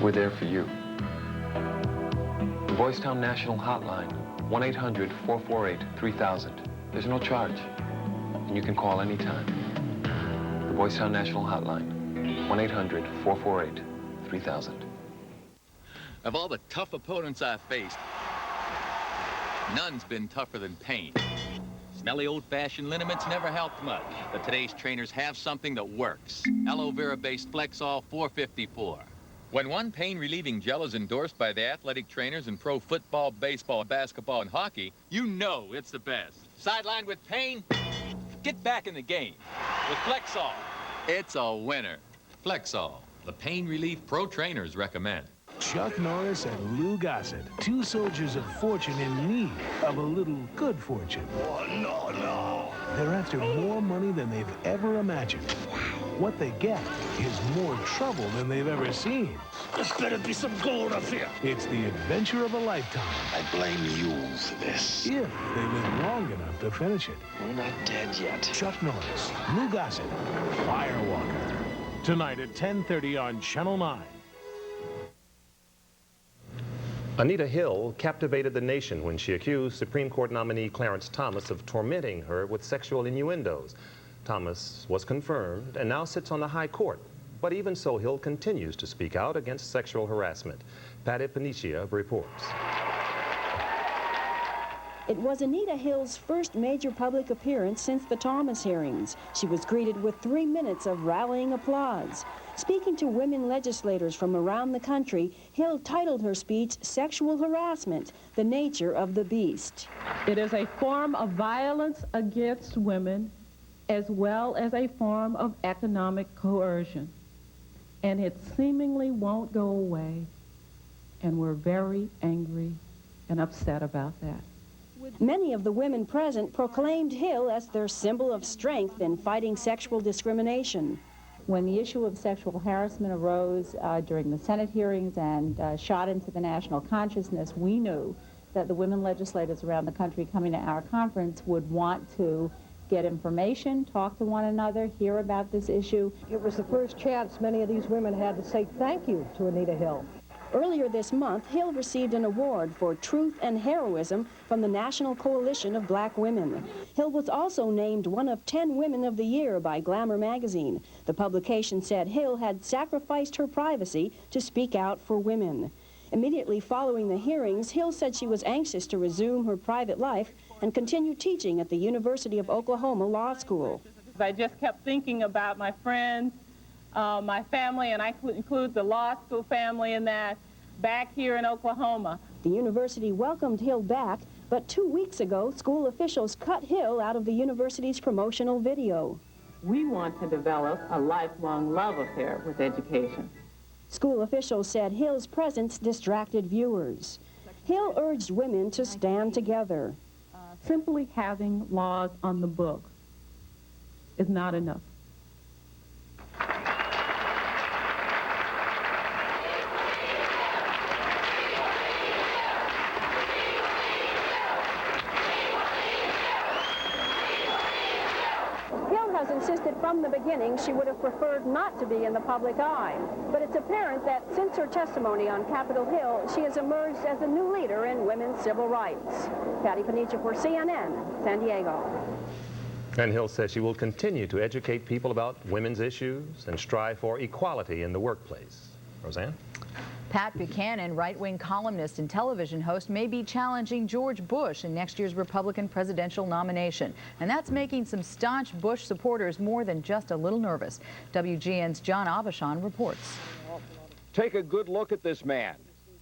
We're there for you. The Boys Town National Hotline, 1-800-448-3000. There's no charge, and you can call anytime. The Boys Town National Hotline, 1-800-448-3000. Of all the tough opponents I've faced, None's been tougher than pain. Smelly old-fashioned liniments never helped much, but today's trainers have something that works. Aloe vera-based Flexall 454. When one pain-relieving gel is endorsed by the athletic trainers in pro football, baseball, basketball, and hockey, you know it's the best. Sidelined with pain? Get back in the game. With Flexall, it's a winner. Flexall, the pain relief pro trainers recommend. Chuck Norris and Lou Gossett, two soldiers of fortune in need of a little good fortune. Oh, no. They're after more money than they've ever imagined. What they get is more trouble than they've ever seen. There's better be some gold up here. It's the adventure of a lifetime. I blame you for this. If they live long enough to finish it. We're not dead yet. Chuck Norris, Lou Gossett, Firewalker. Tonight at 10:30 on Channel 9. Anita Hill captivated the nation when she accused Supreme Court nominee Clarence Thomas of tormenting her with sexual innuendos. Thomas was confirmed and now sits on the High Court. But even so, Hill continues to speak out against sexual harassment. Patty Panicia reports. It was Anita Hill's first major public appearance since the Thomas hearings. She was greeted with 3 minutes of rallying applause. Speaking to women legislators from around the country, Hill titled her speech, "Sexual Harassment, the Nature of the Beast." It is a form of violence against women as well as a form of economic coercion. And it seemingly won't go away. And we're very angry and upset about that. Many of the women present proclaimed Hill as their symbol of strength in fighting sexual discrimination. When the issue of sexual harassment arose during the Senate hearings and shot into the national consciousness, we knew that the women legislators around the country coming to our conference would want to get information, talk to one another, hear about this issue. It was the first chance many of these women had to say thank you to Anita Hill. Earlier this month, Hill received an award for truth and heroism from the National Coalition of Black Women. Hill was also named one of 10 Women of the Year by Glamour magazine. The publication said Hill had sacrificed her privacy to speak out for women. Immediately following the hearings, Hill said she was anxious to resume her private life and continue teaching at the University of Oklahoma Law School. I just kept thinking about my friends, my family, and I include the law school family in that, back here in Oklahoma. The university welcomed Hill back, but 2 weeks ago, school officials cut Hill out of the university's promotional video. We want to develop a lifelong love affair with education. School officials said Hill's presence distracted viewers. Hill urged women to stand together. Simply having laws on the book is not enough. Insisted from the beginning she would have preferred not to be in the public eye. But it's apparent that since her testimony on Capitol Hill, she has emerged as a new leader in women's civil rights. Patty Panicia for CNN, San Diego. And Hill says she will continue to educate people about women's issues and strive for equality in the workplace. Roseanne? Pat Buchanan, right-wing columnist and television host, may be challenging George Bush in next year's Republican presidential nomination. And that's making some staunch Bush supporters more than just a little nervous. WGN's John Avishon reports. Take a good look at this man.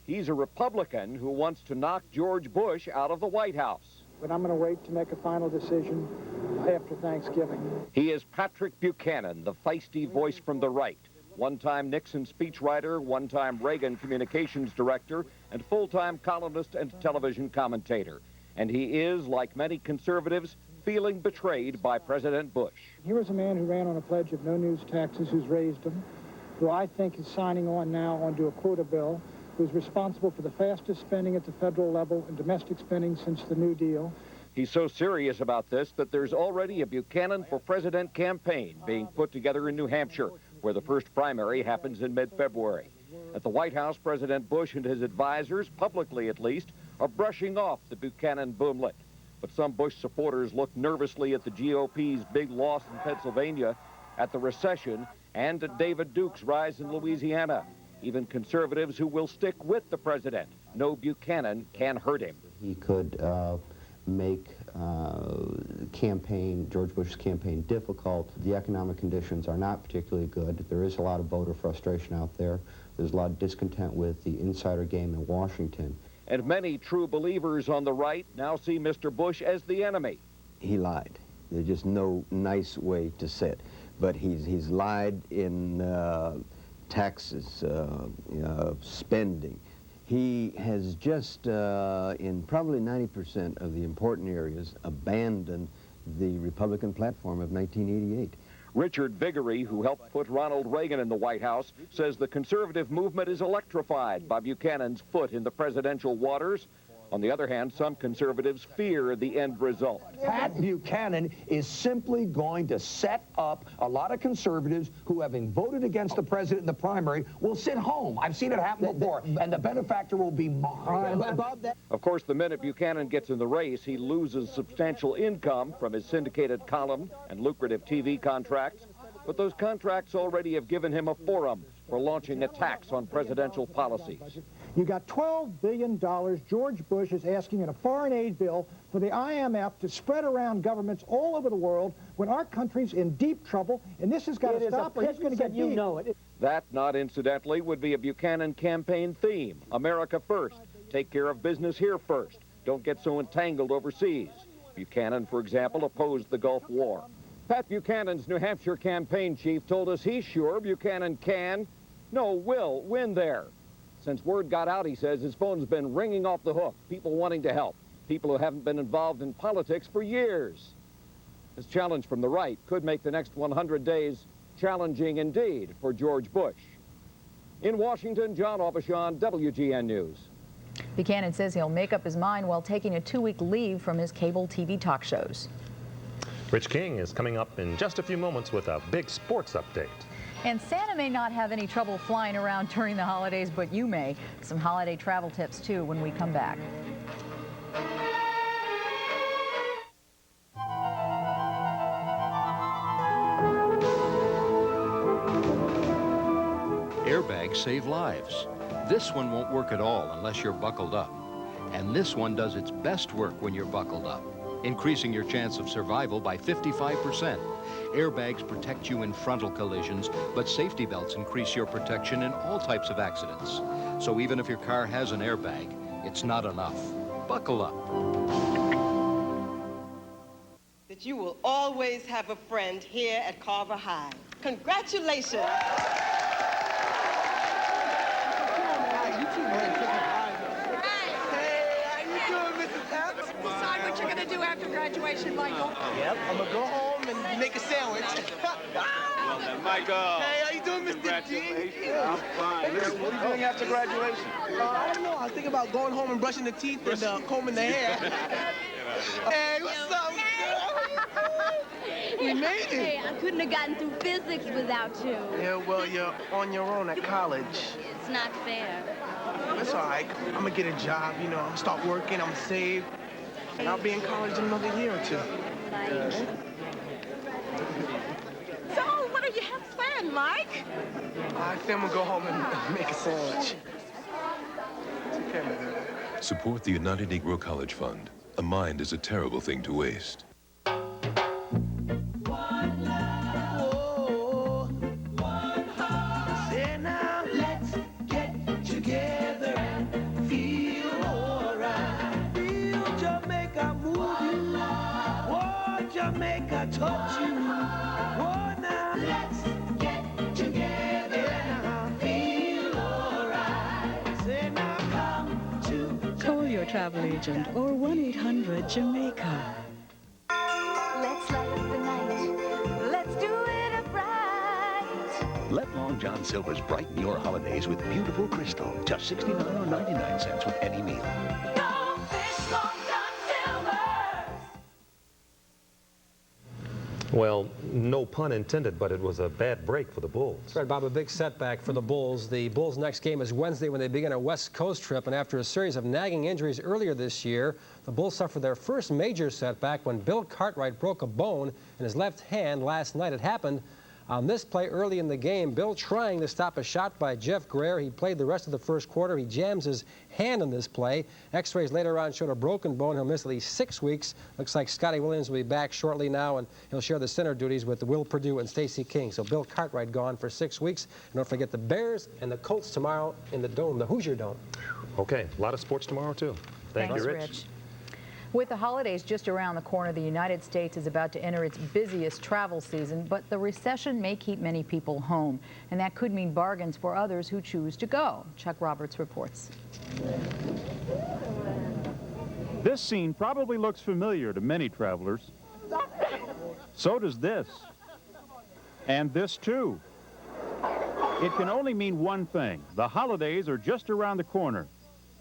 He's a Republican who wants to knock George Bush out of the White House. But I'm going to wait to make a final decision after Thanksgiving. He is Patrick Buchanan, the feisty voice from the right. One-time Nixon speechwriter, one-time Reagan communications director, and full-time columnist and television commentator. And he is, like many conservatives, feeling betrayed by President Bush. Here is a man who ran on a pledge of no news taxes, who's raised them, who I think is signing on now onto a quota bill, who's responsible for the fastest spending at the federal level and domestic spending since the New Deal. He's so serious about this that there's already a Buchanan for President campaign being put together in New Hampshire, where the first primary happens in mid-February. At the White House, President Bush and his advisors, publicly at least, are brushing off the Buchanan boomlet. But some Bush supporters look nervously at the GOP's big loss in Pennsylvania, at the recession, and at David Duke's rise in Louisiana. Even conservatives who will stick with the president know Buchanan can hurt him. He could make George Bush's campaign difficult. The economic conditions are not particularly good. There is a lot of voter frustration out there. There's a lot of discontent with the insider game in Washington. And many true believers on the right now see Mr. Bush as the enemy. He lied. There's just no nice way to say it. But he's lied in taxes, spending. He has just, in probably 90% of the important areas, abandoned the Republican platform of 1988. Richard Viguerie, who helped put Ronald Reagan in the White House, says the conservative movement is electrified by Buchanan's foot in the presidential waters. On the other hand, some conservatives fear the end result. Pat Buchanan is simply going to set up a lot of conservatives who, having voted against the president in the primary, will sit home. I've seen it happen before, and the benefactor will be mine. Of course, the minute Buchanan gets in the race, he loses substantial income from his syndicated column and lucrative TV contracts. But those contracts already have given him a forum for launching attacks on presidential policies. You got $12 billion George Bush is asking in a foreign aid bill for the IMF to spread around governments all over the world when our country's in deep trouble, and this has got to stop or he's going to get deep. That, not incidentally, would be a Buchanan campaign theme. America first. Take care of business here first. Don't get so entangled overseas. Buchanan, for example, opposed the Gulf War. Pat Buchanan's New Hampshire campaign chief told us he's sure Buchanan will win there. Since word got out, he says, his phone's been ringing off the hook. People wanting to help. People who haven't been involved in politics for years. This challenge from the right could make the next 100 days challenging indeed for George Bush. In Washington, John Aubuchon, WGN News. Buchanan says he'll make up his mind while taking a 2-week leave from his cable TV talk shows. Rich King is coming up in just a few moments with a big sports update. And Santa may not have any trouble flying around during the holidays, but you may. Some holiday travel tips, too, when we come back. Airbags save lives. This one won't work at all unless you're buckled up. And this one does its best work when you're buckled up, increasing your chance of survival by 55%. Airbags protect you in frontal collisions, but safety belts increase your protection in all types of accidents. So even if your car has an airbag, it's not enough. Buckle up. That you will always have a friend here at Carver High. Congratulations. Decide what you're going to do after graduation, Michael. Yep, I'm going to go home and make a sandwich. Well then, Michael. Hey, how you doing, Mr. G? I'm fine. Listen, what are you doing after graduation? I don't know. I think about going home and brushing the teeth and combing the hair. Hey, what's up, girl? We made it. Hey, I couldn't have gotten through physics without you. Yeah, well, you're on your own at college. It's not fair. That's all right. I'm going to get a job, you know, start working, I'm saved. And I'll be in college in another year or two. So, what do you have planned, Mike? I think I'm going to go home and make a sandwich. Okay. Support the United Negro College Fund. A mind is a terrible thing to waste. Jamaica touch you. Oh, now let's get together and feel alright. Say now come to. Call your travel agent or 1-800-JAMAICA. Let's light up the night. Let's do it up right. Let Long John Silver's brighten your holidays with beautiful crystal. Just $69 or 99 cents with any meal. Well, no pun intended, but it was a bad break for the Bulls. That's right, Bob, a big setback for the Bulls. The Bulls' next game is Wednesday when they begin a West Coast trip, and after a series of nagging injuries earlier this year, the Bulls suffered their first major setback when Bill Cartwright broke a bone in his left hand last night. It happened On this play early in the game, Bill trying to stop a shot by Jeff Greer. He played the rest of the first quarter. He jams his hand in this play. X-rays later on showed a broken bone. He'll miss at least 6 weeks. Looks like Scotty Williams will be back shortly now, and he'll share the center duties with Will Perdue and Stacey King. So Bill Cartwright gone for 6 weeks. And don't forget the Bears and the Colts tomorrow in the Dome, the Hoosier Dome. Okay, a lot of sports tomorrow, too. Thank you, Rich. With the holidays just around the corner, the United States is about to enter its busiest travel season, but the recession may keep many people home, and that could mean bargains for others who choose to go. Chuck Roberts reports. This scene probably looks familiar to many travelers. So does this. And this, too. It can only mean one thing. The holidays are just around the corner.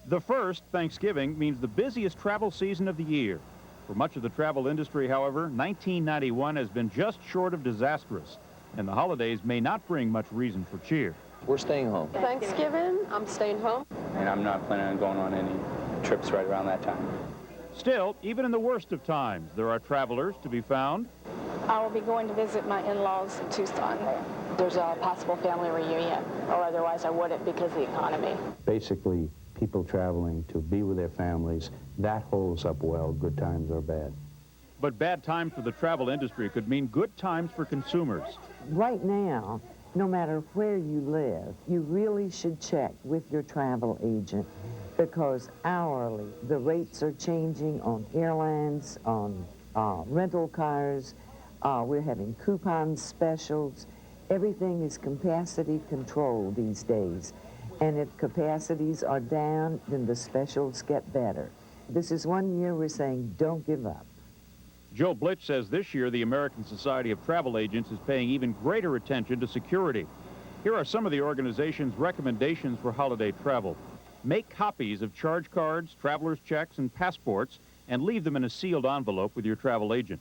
The first, Thanksgiving, means the busiest travel season of the year. For much of the travel industry, however, 1991 has been just short of disastrous, and the holidays may not bring much reason for cheer. We're staying home. Thanksgiving, I'm staying home. And I'm not planning on going on any trips right around that time. Still, even in the worst of times, there are travelers to be found. I will be going to visit my in-laws in Tucson. There's a possible family reunion, or otherwise I wouldn't because of the economy. Basically, people traveling to be with their families, that holds up well, good times or bad. But bad times for the travel industry could mean good times for consumers. Right now, no matter where you live, you really should check with your travel agent because hourly the rates are changing on airlines, on rental cars. We're having coupon specials. Everything is capacity controlled these days. And if capacities are down, then the specials get better. This is one year we're saying don't give up. Joe Blitch says this year the American Society of Travel Agents is paying even greater attention to security. Here are some of the organization's recommendations for holiday travel. Make copies of charge cards, traveler's checks, and passports, and leave them in a sealed envelope with your travel agent.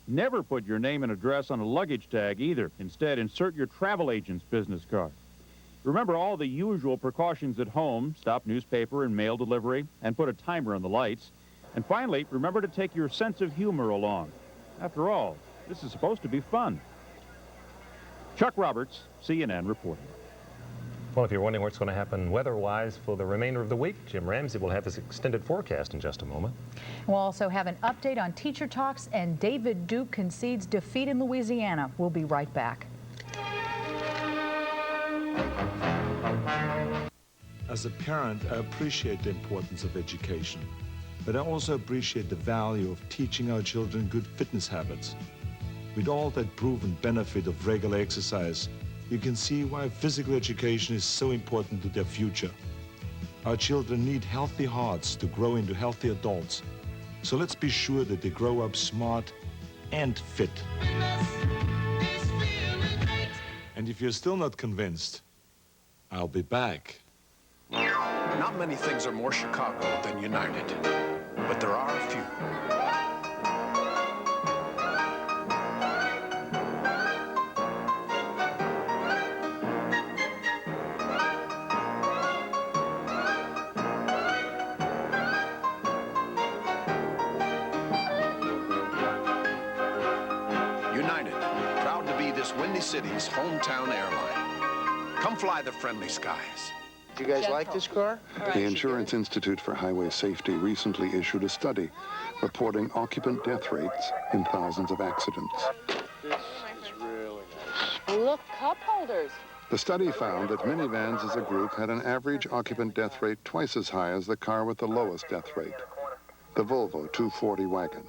Never put your name and address on a luggage tag either. Instead, insert your travel agent's business card. Remember all the usual precautions at home. Stop newspaper and mail delivery, and put a timer on the lights. And finally, remember to take your sense of humor along. After all, this is supposed to be fun. Chuck Roberts, CNN reporting. Well, if you're wondering what's going to happen weather-wise for the remainder of the week, Jim Ramsey will have his extended forecast in just a moment. We'll also have an update on teacher talks, and David Duke concedes defeat in Louisiana. We'll be right back. As a parent, I appreciate the importance of education, but I also appreciate the value of teaching our children good fitness habits. With all that proven benefit of regular exercise, you can see why physical education is so important to their future. Our children need healthy hearts to grow into healthy adults. So let's be sure that they grow up smart and fit. And if you're still not convinced, I'll be back. Not many things are more Chicago than United, but there are a few. United, proud to be this Windy City's hometown airline. Come fly the friendly skies. Do you guys like this car? The Insurance Institute for Highway Safety recently issued a study reporting occupant death rates in thousands of accidents. This is really nice. Look, cup holders. The study found that minivans as a group had an average occupant death rate twice as high as the car with the lowest death rate, the Volvo 240 wagon.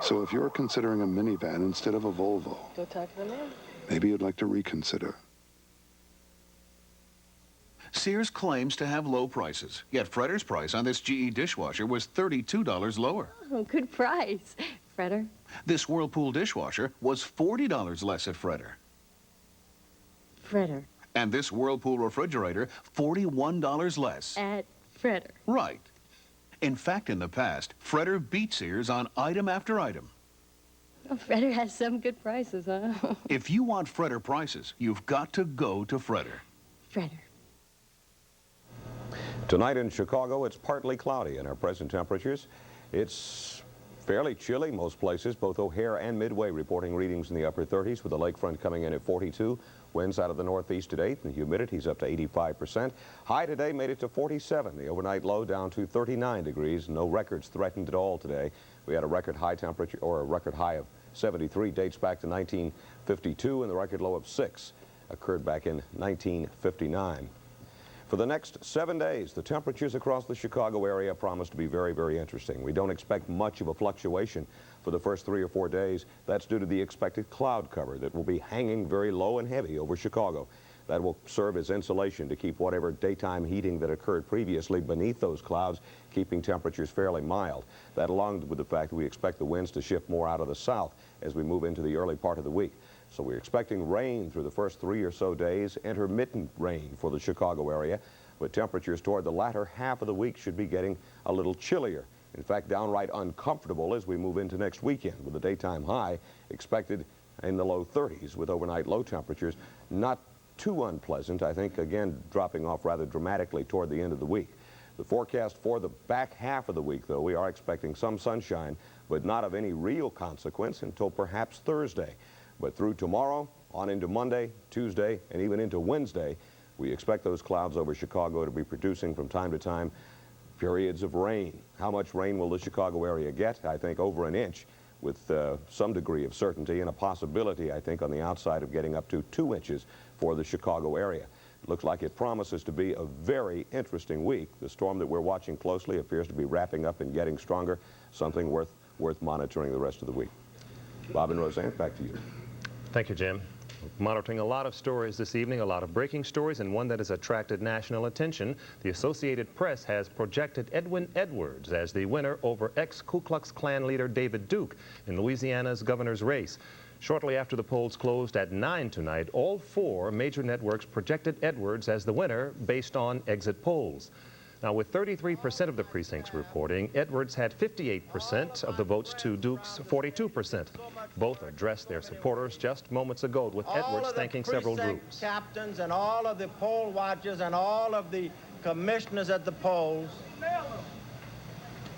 So if you're considering a minivan instead of a Volvo, Go talk to the man. maybe you'd like to reconsider. Sears claims to have low prices, yet Fredder's price on this GE dishwasher was $32 lower. Oh, good price. Fredder? This Whirlpool dishwasher was $40 less at Fredder. Fredder. And this Whirlpool refrigerator, $41 less. At Fredder. Right. In fact, in the past, Fredder beat Sears on item after item. Oh, Fredder has some good prices, huh? If you want Fredder prices, you've got to go to Fredder. Fredder. Tonight in Chicago, it's partly cloudy, and our present temperatures, it's Fairly chilly most places. Both O'Hare and Midway reporting readings in the upper 30s, with the lakefront coming in at 42. Winds out of the northeast at 8, and humidity's up to 85%. High today made it to 47. The overnight low down to 39 degrees. No records threatened at all today. We had a record high temperature, or a record high of 73, dates back to 1952, and the record low of 6 occurred back in 1959. For the next 7 days, the temperatures across the Chicago area promise to be very, very interesting. We don't expect much of a fluctuation for the first 3 or 4 days. That's due to the expected cloud cover that will be hanging very low and heavy over Chicago. That will serve as insulation to keep whatever daytime heating that occurred previously beneath those clouds, keeping temperatures fairly mild. That, along with the fact that we expect the winds to shift more out of the south as we move into the early part of the week. So we're expecting rain through the first 3 or so days, intermittent rain for the Chicago area, but temperatures toward the latter half of the week should be getting a little chillier. In fact, downright uncomfortable as we move into next weekend, with a daytime high expected in the low 30s with overnight low temperatures. Not too unpleasant, I think, again, dropping off rather dramatically toward the end of the week. The forecast for the back half of the week, though, we are expecting some sunshine, but not of any real consequence until perhaps Thursday. But through tomorrow, on into Monday, Tuesday, and even into Wednesday, we expect those clouds over Chicago to be producing from time to time periods of rain. How much rain will the Chicago area get? I think over an inch, with some degree of certainty, and a possibility, I think, on the outside of getting up to 2 inches for the Chicago area. It looks like it promises to be a very interesting week. The storm that we're watching closely appears to be wrapping up and getting stronger, something worth monitoring the rest of the week. Bob and Roseanne, back to you. Thank you, Jim. Monitoring a lot of stories this evening, a lot of breaking stories, and one that has attracted national attention. The Associated Press has projected Edwin Edwards as the winner over ex-Ku Klux Klan leader David Duke in Louisiana's governor's race. Shortly after the polls closed at 9 tonight, all 4 major networks projected Edwards as the winner based on exit polls. Now, with 33% of the precincts reporting, Edwards had 58% of the votes to Duke's 42%. Both addressed their supporters just moments ago, with Edwards thanking several groups. Captains and all of the poll watchers and all of the commissioners at the polls,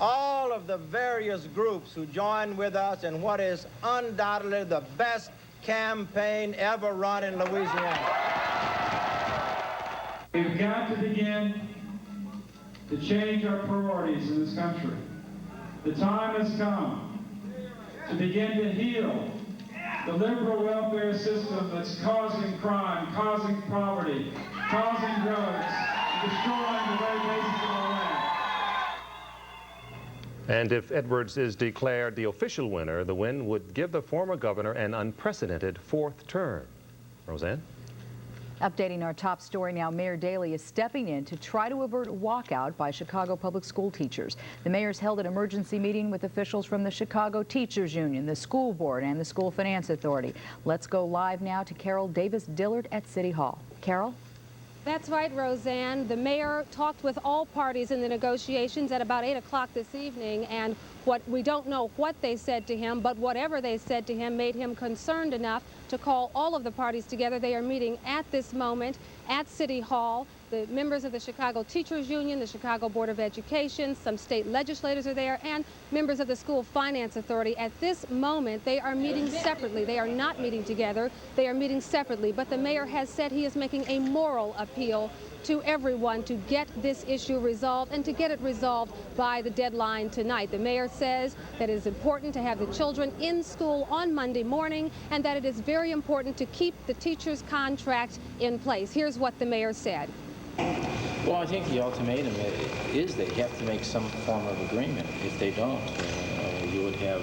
all of the various groups who joined with us in what is undoubtedly the best campaign ever run in Louisiana. We've got to begin to change our priorities in this country. The time has come to begin to heal the liberal welfare system that's causing crime, causing poverty, causing drugs, destroying the very basis of our land. And if Edwards is declared the official winner, the win would give the former governor an unprecedented 4th term. Roseanne? Updating our top story now, Mayor Daley is stepping in to try to avert a walkout by Chicago public school teachers. The mayor's held an emergency meeting with officials from the Chicago Teachers Union, the school board, and the School Finance Authority. Let's go live now to Carol Davis-Dillard at City Hall. Carol? That's right, Roseanne. The mayor talked with all parties in the negotiations at about 8 o'clock this evening, and we don't know what they said to him, but whatever they said to him made him concerned enough to call all of the parties together. They are meeting at this moment at City Hall. The members of the Chicago Teachers Union, the Chicago Board of Education, some state legislators are there, and members of the School Finance Authority. At this moment, they are meeting separately. They are not meeting together. They are meeting separately. But the mayor has said he is making a moral appeal to everyone to get this issue resolved and to get it resolved by the deadline tonight. The mayor says that it is important to have the children in school on Monday morning and that it is very important to keep the teachers' contract in place. Here's what the mayor said. Well, I think the ultimatum is they have to make some form of agreement. If they don't, you would have,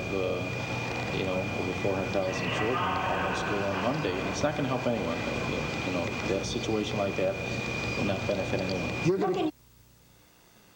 you know, over 400,000 children in school on Monday, and it's not going to help anyone. You know, that situation like that will not benefit anyone.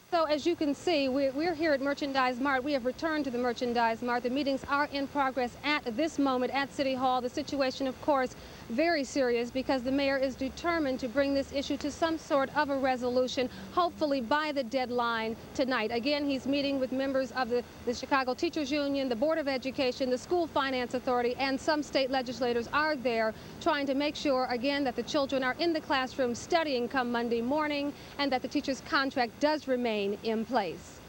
So as you can see, we're here at Merchandise Mart. We have returned to the Merchandise Mart. The meetings are in progress at this moment at City Hall. The situation, of course, very serious because the mayor is determined to bring this issue to some sort of a resolution, hopefully by the deadline tonight. Again, he's meeting with members of the Chicago Teachers Union, the Board of Education, the School Finance Authority, and some state legislators are there trying to make sure, again, that the children are in the classroom studying come Monday morning and that the teacher's contract does remain in place.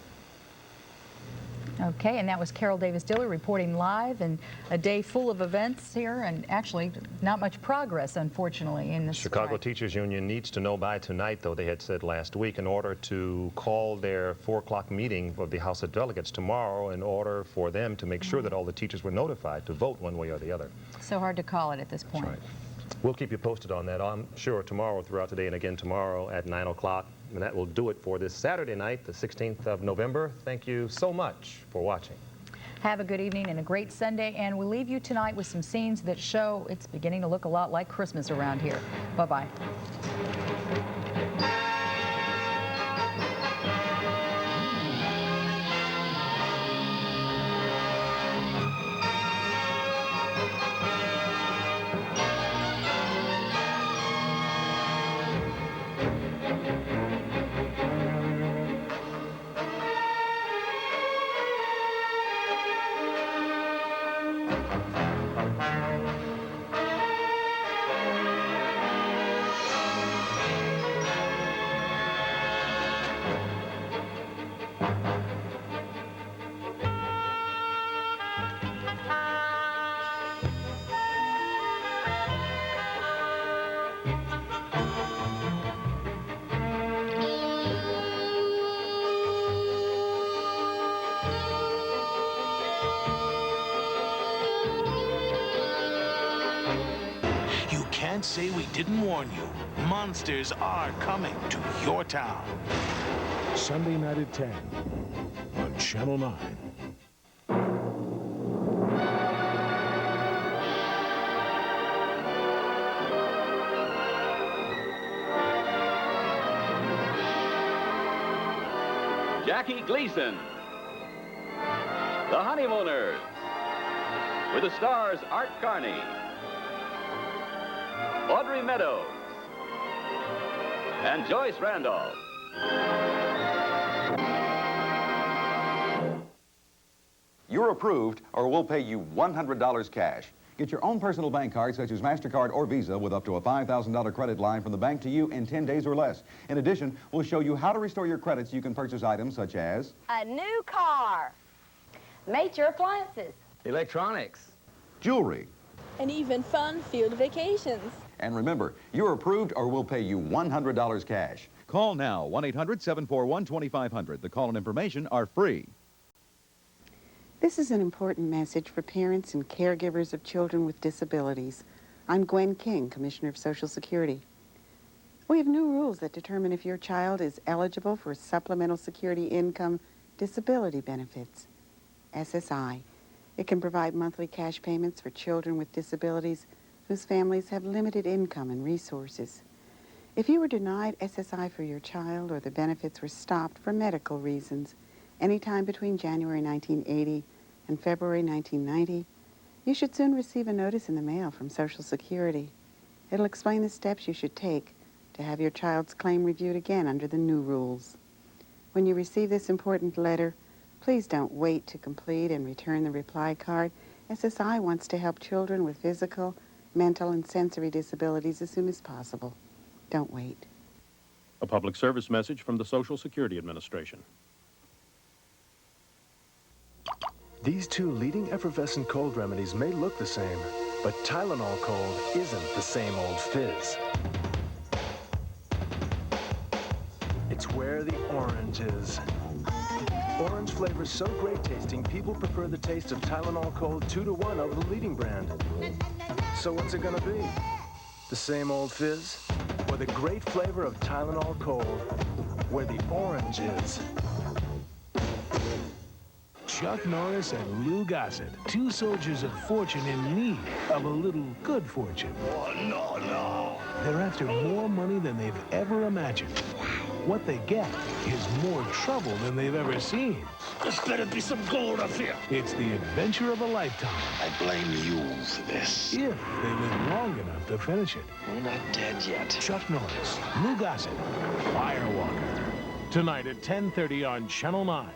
Okay, and that was Carol Davis-Diller reporting live, and a day full of events here, and actually not much progress, unfortunately, in this Chicago strike. Teachers Union needs to know by tonight, though, they had said last week, in order to call their 4 o'clock meeting of the House of Delegates tomorrow, in order for them to make sure that all the teachers were notified to vote one way or the other. So hard to call it at this point. That's right. We'll keep you posted on that, I'm sure, tomorrow throughout the day, and again tomorrow at 9 o'clock. And that will do it for this Saturday night, the 16th of November. Thank you so much for watching. Have a good evening and a great Sunday, and we'll leave you tonight with some scenes that show it's beginning to look a lot like Christmas around here. Bye-bye. Can't say we didn't warn you. Monsters are coming to your town. Sunday night at 10 on Channel 9. Jackie Gleason, The Honeymooners, with the stars Art Carney, Audrey Meadows, and Joyce Randolph. You're approved, or we'll pay you $100 cash. Get your own personal bank card, such as MasterCard or Visa, with up to a $5,000 credit line from the bank to you in 10 days or less. In addition, we'll show you how to restore your credit so you can purchase items such as a new car, major appliances, electronics, jewelry, and even fun-filled vacations. And remember, you're approved or we'll pay you $100 cash. Call now, 1-800-741-2500. The call and information are free. This is an important message for parents and caregivers of children with disabilities. I'm Gwen King, Commissioner of Social Security. We have new rules that determine if your child is eligible for Supplemental Security Income Disability Benefits, SSI. It can provide monthly cash payments for children with disabilities whose families have limited income and resources. If you were denied SSI for your child or the benefits were stopped for medical reasons anytime between January 1980 and February 1990, you should soon receive a notice in the mail from Social Security. It'll explain the steps you should take to have your child's claim reviewed again under the new rules. When you receive this important letter, please don't wait to complete and return the reply card. SSI wants to help children with physical, mental, and sensory disabilities as soon as possible. Don't wait. A public service message from the Social Security Administration. These two leading effervescent cold remedies may look the same, but Tylenol Cold isn't the same old fizz. It's where the orange is. Orange flavor's so great tasting, people prefer the taste of Tylenol Cold 2-to-1 over the leading brand. So what's it gonna be? The same old fizz? Or the great flavor of Tylenol Cold, where the orange is? Chuck Norris and Lou Gossett, two soldiers of fortune in need of a little good fortune. Oh, no. They're after more money than they've ever imagined. What they get is more trouble than they've ever seen. There's better be some gold up here. It's the adventure of a lifetime. I blame you for this. If they live long enough to finish it. We're not dead yet. Chuck Norris, Lou Gossett, Firewalker. Tonight at 10:30 on Channel 9.